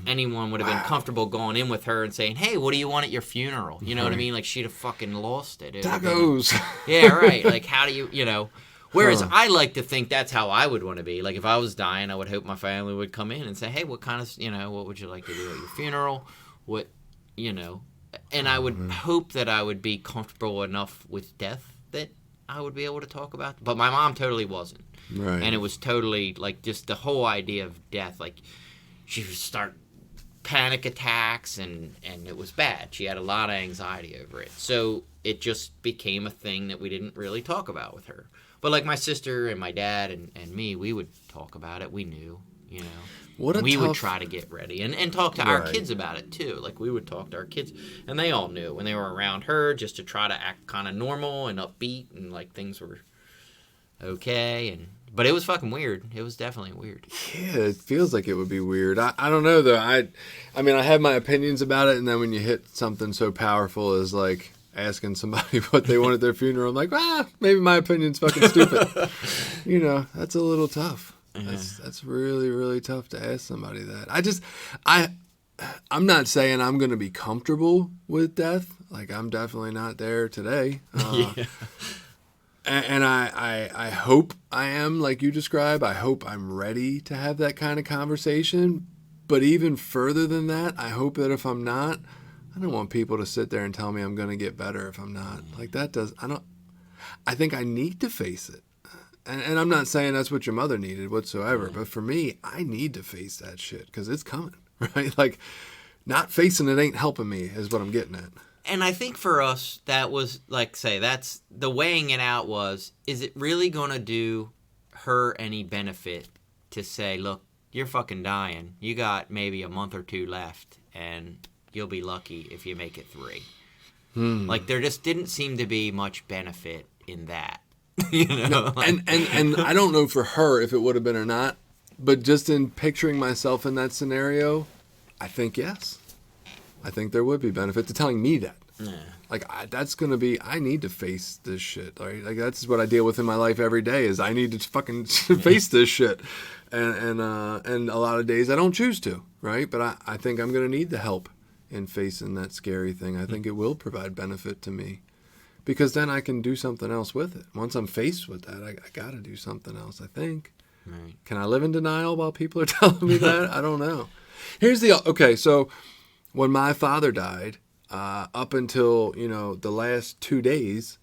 anyone would have been comfortable going in with her and saying, hey, what do you want at your funeral? You know what I mean? Like, she'd have fucking lost it. Tacos. Yeah, right. Like, how do you know? Whereas I like to think that's how I would want to be. Like, if I was dying, I would hope my family would come in and say, hey, what kind of, what would you like to do at your funeral? What, and I would hope that I would be comfortable enough with death that I would be able to talk about. But my mom totally wasn't. Right. And it was totally, like, just the whole idea of death. Like, she would start panic attacks, and it was bad. She had a lot of anxiety over it. So it just became a thing that we didn't really talk about with her. But, like, my sister and my dad and me, we would talk about it. We knew, we would try to get ready and talk to our kids about it, too. Like, we would talk to our kids, and they all knew when they were around her, just to try to act kind of normal and upbeat, and, like, things were okay. But it was fucking weird. It was definitely weird. Yeah, it feels like it would be weird. I don't know, though. I mean, I have my opinions about it, and then when you hit something so powerful as, like, asking somebody what they want at their funeral, I'm like, maybe my opinion's fucking stupid. That's a little tough. Yeah. That's really, really tough to ask somebody that. I'm not saying I'm going to be comfortable with death. Like, I'm definitely not there today. Yeah. And I hope I am, like you describe. I hope I'm ready to have that kind of conversation. But even further than that, I hope that if I'm not, I don't want people to sit there and tell me I'm going to get better if I'm not. Like, I think I need to face it. And I'm not saying that's what your mother needed whatsoever. But for me, I need to face that shit because it's coming, right? Like, not facing it ain't helping me is what I'm getting at. And I think for us, that was, like, that's the weighing it out was, is it really going to do her any benefit to say, look, you're fucking dying. You got maybe a month or two left, and you'll be lucky if you make it 3. Like, there just didn't seem to be much benefit in that. No, and I don't know for her if it would have been or not, but just in picturing myself in that scenario, I think yes. I think there would be benefit to telling me that. Yeah. Like, that's going to be, I need to face this shit. Right? Like, that's what I deal with in my life every day is I need to fucking face this shit. And a lot of days I don't choose to, right? But I think I'm going to need the help in facing that scary thing. I think it will provide benefit to me. Because then I can do something else with it. Once I'm faced with that, I got to do something else, I think. Right. Can I live in denial while people are telling me that? I don't know. Okay, so when my father died, up until, the last 2 days,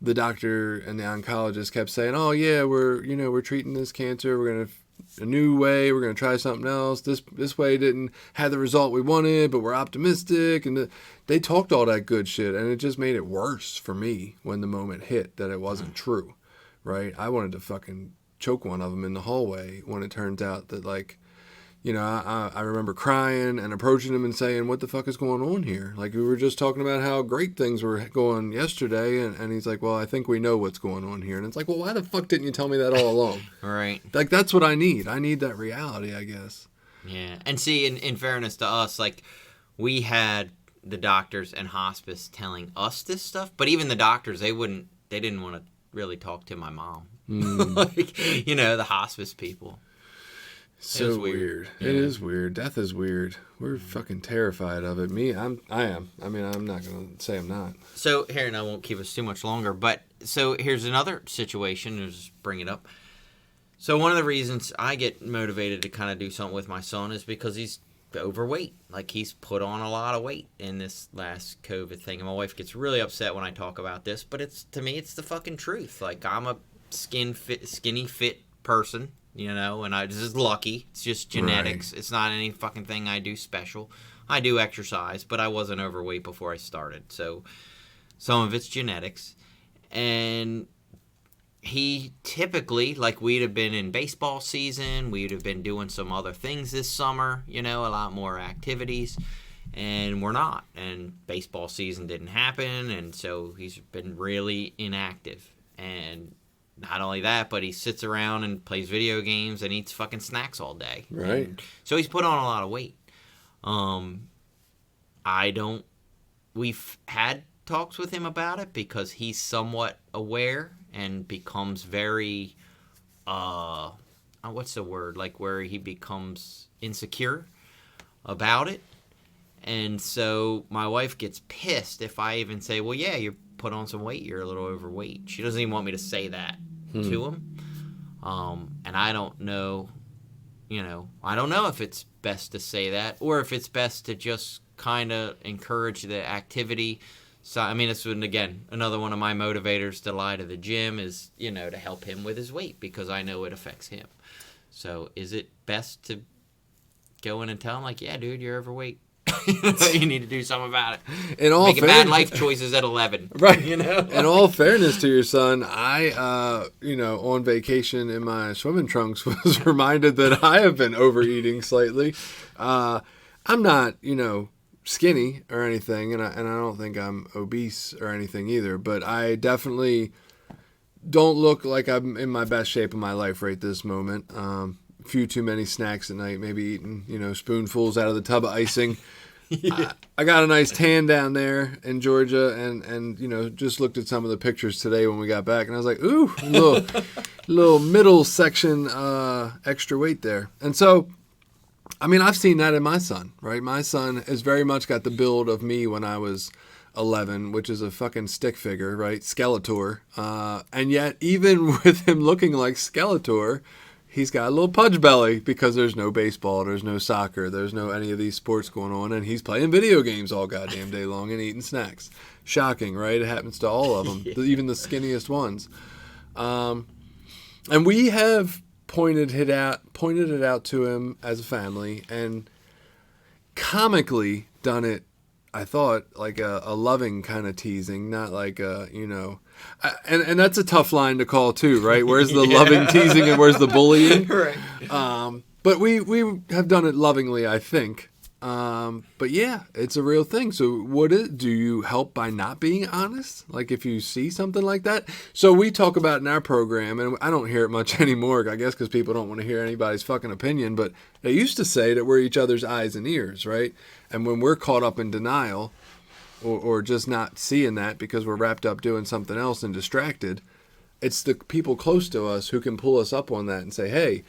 the doctor and the oncologist kept saying, oh, yeah, we're treating this cancer. We're going to a new way. We're going to try something else. This way didn't have the result we wanted, but we're optimistic. And they talked all that good shit, and it just made it worse for me when the moment hit that it wasn't true, right? I wanted to fucking choke one of them in the hallway when it turns out that, like, I remember crying and approaching him and saying, what the fuck is going on here? Like, we were just talking about how great things were going yesterday, and he's like, well, I think we know what's going on here. And it's like, well, why the fuck didn't you tell me that all along? Right. Like, that's what I need. I need that reality, I guess. Yeah. And see, in fairness to us, like, we had the doctors and hospice telling us this stuff, but even the doctors, they didn't want to really talk to my mom. Like, the hospice people. So weird. Yeah. It is weird. Death is weird. We're fucking terrified of it. I am. I mean, I'm not going to say I'm not. So, here, and I won't keep us too much longer, but so here's another situation. I'll just bring it up. So, one of the reasons I get motivated to kind of do something with my son is because he's overweight. Like, he's put on a lot of weight in this last COVID thing. And my wife gets really upset when I talk about this, but to me, it's the fucking truth. Like, I'm a skinny fit person. And this is lucky. It's just genetics. Right. It's not any fucking thing I do special. I do exercise, but I wasn't overweight before I started. So some of it's genetics. And he typically, like, we'd have been in baseball season. We'd have been doing some other things this summer, a lot more activities. And we're not. And baseball season didn't happen. And so he's been really inactive. And not only that, but he sits around and plays video games and eats fucking snacks all day. Right. And so he's put on a lot of weight. We've had talks with him about it because he's somewhat aware and becomes very what's the word, like where he becomes insecure about it. And so my wife gets pissed if I even say, well, yeah, you put on some weight, you're a little overweight. She doesn't even want me to say that to him. And I don't know, I don't know if it's best to say that or if it's best to just kind of encourage the activity. So, I mean, this is, again, another one of my motivators to lie to the gym is, to help him with his weight because I know it affects him. So is it best to go in and tell him, like, yeah, dude, you're overweight? You need to do something about it. Making bad life choices at 11. Right. In all fairness to your son, I, on vacation in my swimming trunks was reminded that I have been overeating slightly. I'm not, skinny or anything, and I don't think I'm obese or anything either, but I definitely don't look like I'm in my best shape of my life right this moment. A few too many snacks at night, maybe eating, spoonfuls out of the tub of icing. Yeah. I got a nice tan down there in Georgia, and just looked at some of the pictures today when we got back, and I was like, ooh, little middle section extra weight there. And so, I mean, I've seen that in my son, right? My son has very much got the build of me when I was 11, which is a fucking stick figure, right? Skeletor. And yet, even with him looking like Skeletor, he's got a little pudge belly because there's no baseball, there's no soccer, there's no any of these sports going on, and he's playing video games all goddamn day long and eating snacks. Shocking, right? It happens to all of them, even the skinniest ones. And we have pointed it out to him as a family, and comically done it. I thought like a loving kind of teasing, not like and that's a tough line to call too, right? Where's the loving teasing and where's the bullying? Right. But we have done it lovingly, I think. But yeah, it's a real thing. So do you help by not being honest? Like if you see something like that? So we talk about in our program, and I don't hear it much anymore, I guess because people don't want to hear anybody's fucking opinion, but they used to say that we're each other's eyes and ears, right? And when we're caught up in denial or just not seeing that because we're wrapped up doing something else and distracted, it's the people close to us who can pull us up on that and say, hey,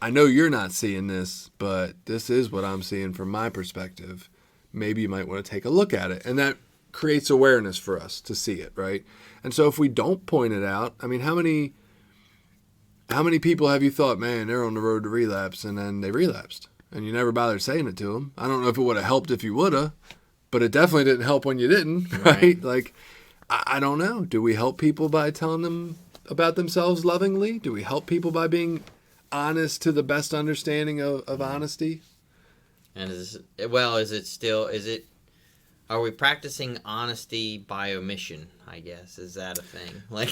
I know you're not seeing this, but this is what I'm seeing from my perspective. Maybe you might want to take a look at it. And that creates awareness for us to see it, right? And so if we don't point it out, I mean, how many people have you thought, man, they're on the road to relapse, and then they relapsed, and you never bothered saying it to them? I don't know if it would have helped if you would have, but it definitely didn't help when you didn't, right? Like, I don't know. Do we help people by telling them about themselves lovingly? Do we help people by being honest to the best understanding of honesty? And are we practicing honesty by omission, I guess? Is that a thing? Like,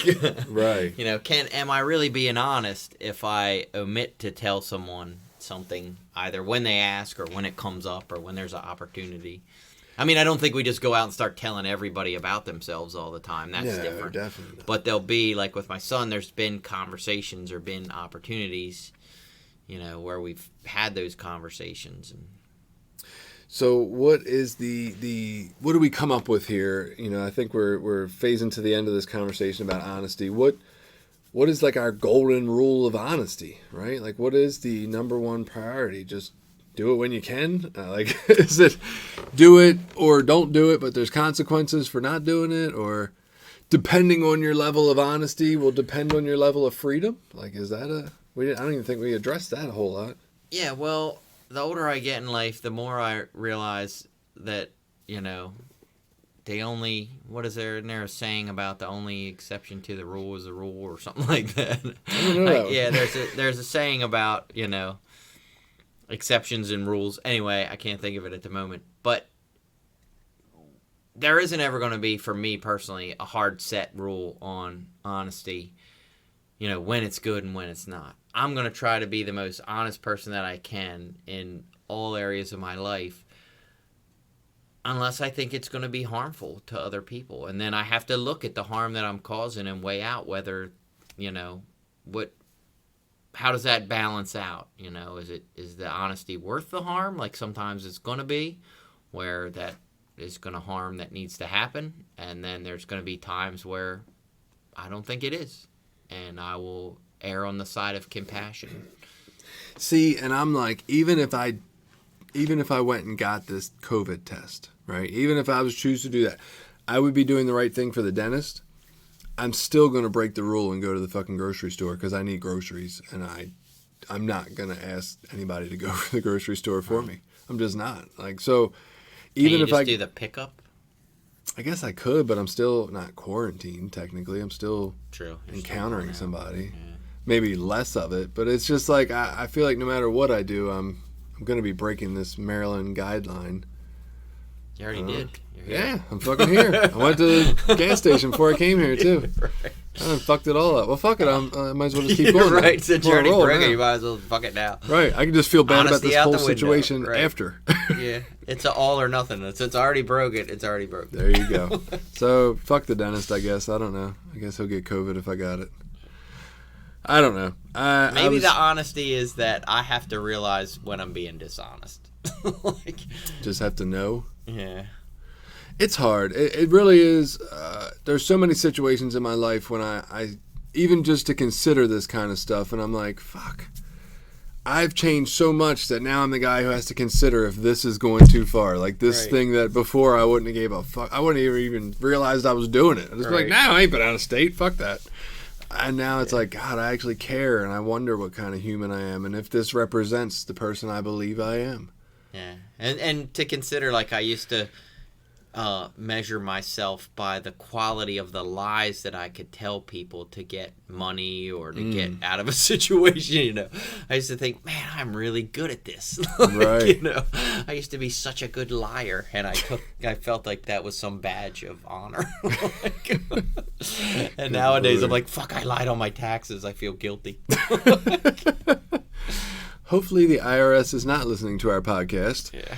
right. Am I really being honest if I omit to tell someone something, either when they ask or when it comes up or when there's an opportunity? I mean, I don't think we just go out and start telling everybody about themselves all the time. That's different. Definitely not. But there'll be, like with my son, there's been conversations or been opportunities, where we've had those conversations. And so what is what do we come up with here? I think we're phasing to the end of this conversation about honesty. What is like our golden rule of honesty, right? Like, what is the number one priority? Just do it when you can? Is it do it or don't do it, but there's consequences for not doing it? Or depending on your level of honesty will depend on your level of freedom? Like, is that I don't even think we addressed that a whole lot. Yeah, well, the older I get in life, the more I realize that, what is there in there a saying about the only exception to the rule is the rule or something like that? I don't know. Yeah, there's a saying about, exceptions and rules. Anyway, I can't think of it at the moment. But there isn't ever going to be, for me personally, a hard set rule on honesty, when it's good and when it's not. I'm going to try to be the most honest person that I can in all areas of my life, unless I think it's going to be harmful to other people. And then I have to look at the harm that I'm causing and weigh out whether, how does that balance out? Is the honesty worth the harm? Like sometimes it's going to be where that is going to harm that needs to happen. And then there's going to be times where I don't think it is. And I will err on the side of compassion. See, and I'm like, even if I went and got this COVID test, right? Even if I was choose to do that, I would be doing the right thing for the dentist. I'm still going to break the rule and go to the fucking grocery store because I need groceries, and I'm not going to ask anybody to go to the grocery store for me. I'm just not. Like, so even if I do the pickup? I guess I could, but I'm still not quarantined technically. I'm still True. encountering somebody. Yeah. Maybe less of it, but it's just like I feel like no matter what I do, I'm going to be breaking this Maryland guideline. You already did. Yeah, I'm fucking here. I went to the gas station before I came here too. Right. I done fucked it all up. Well, fuck it. I might as well just keep going. Right, since you already roll, broke it, yeah. you might as well fuck it now. Right, I can just feel bad Honesty about out this whole the window, situation right. after. Yeah, it's an all or nothing. Since it's already broke it, it's already broke. There you go. So, fuck the dentist, I guess. I don't know. I guess he'll get COVID if I got it. I don't know. Maybe the honesty is that I have to realize when I'm being dishonest. Like, just have to know. yeah. It's hard. It really is. There's so many situations in my life when I even just to consider this kind of stuff, and I'm like, fuck. I've changed so much that now I'm the guy who has to consider if this is going too far. Like this Right. thing that before I wouldn't have gave a fuck. I wouldn't even realized I was doing it. I was like, Right. no, I ain't been out of state. Fuck that. And now it's like, God, I actually care, and I wonder what kind of human I am, and if this represents the person I believe I am. Yeah, and to consider, like, I used to measure myself by the quality of the lies that I could tell people to get money or to get out of a situation. You know, I used to think, man, I'm really good at this. Like, Right. You know, I used to be such a good liar, and I felt like that was some badge of honor. Like, and nowadays I'm like, fuck, I lied on my taxes. I feel guilty. Hopefully the IRS is not listening to our podcast. Yeah.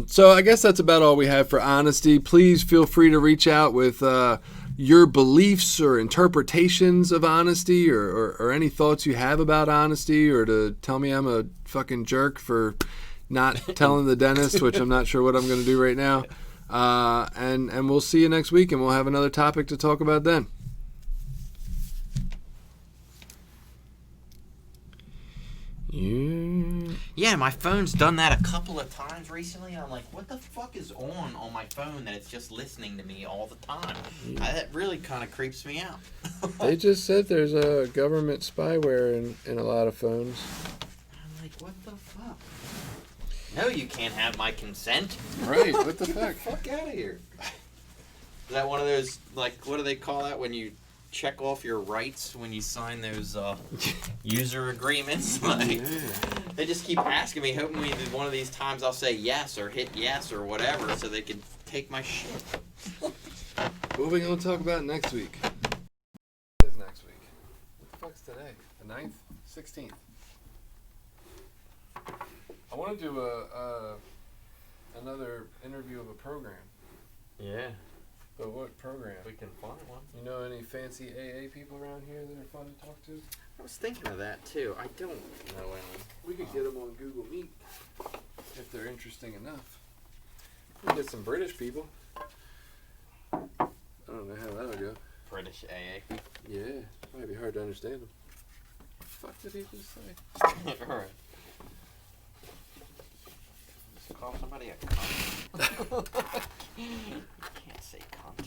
So I guess that's about all we have for honesty. Please feel free to reach out with your beliefs or interpretations of honesty or any thoughts you have about honesty, or to tell me I'm a fucking jerk for not telling the dentist, which I'm not sure what I'm going to do right now. And we'll see you next week, and we'll have another topic to talk about then. Yeah, my phone's done that a couple of times recently, and I'm like, what the fuck is on my phone that it's just listening to me all the time? That really kind of creeps me out. They just said there's a government spyware in a lot of phones. I'm like, what the fuck? No, you can't have my consent. Right, what the fuck? Fuck out of here. Is that one of those, like, what do they call that when you check off your rights when you sign those user agreements? Like, they just keep asking me, hoping one of these times I'll say yes or hit yes or whatever so they can take my shit. What are we going to talk about next week? What is next week? What the fuck's today? The 9th? 16th? I want to do another interview of a program. Yeah, But what program? we can find one. You know any fancy AA people around here that are fun to talk to? I was thinking of that too. I don't know any. We could get them on Google Meet if they're interesting enough. We can get some British people. I don't know how that'll go. British AA. Yeah, might be hard to understand them. What the fuck did he just say? Alright. Just call somebody a cunt. You can't say cunt.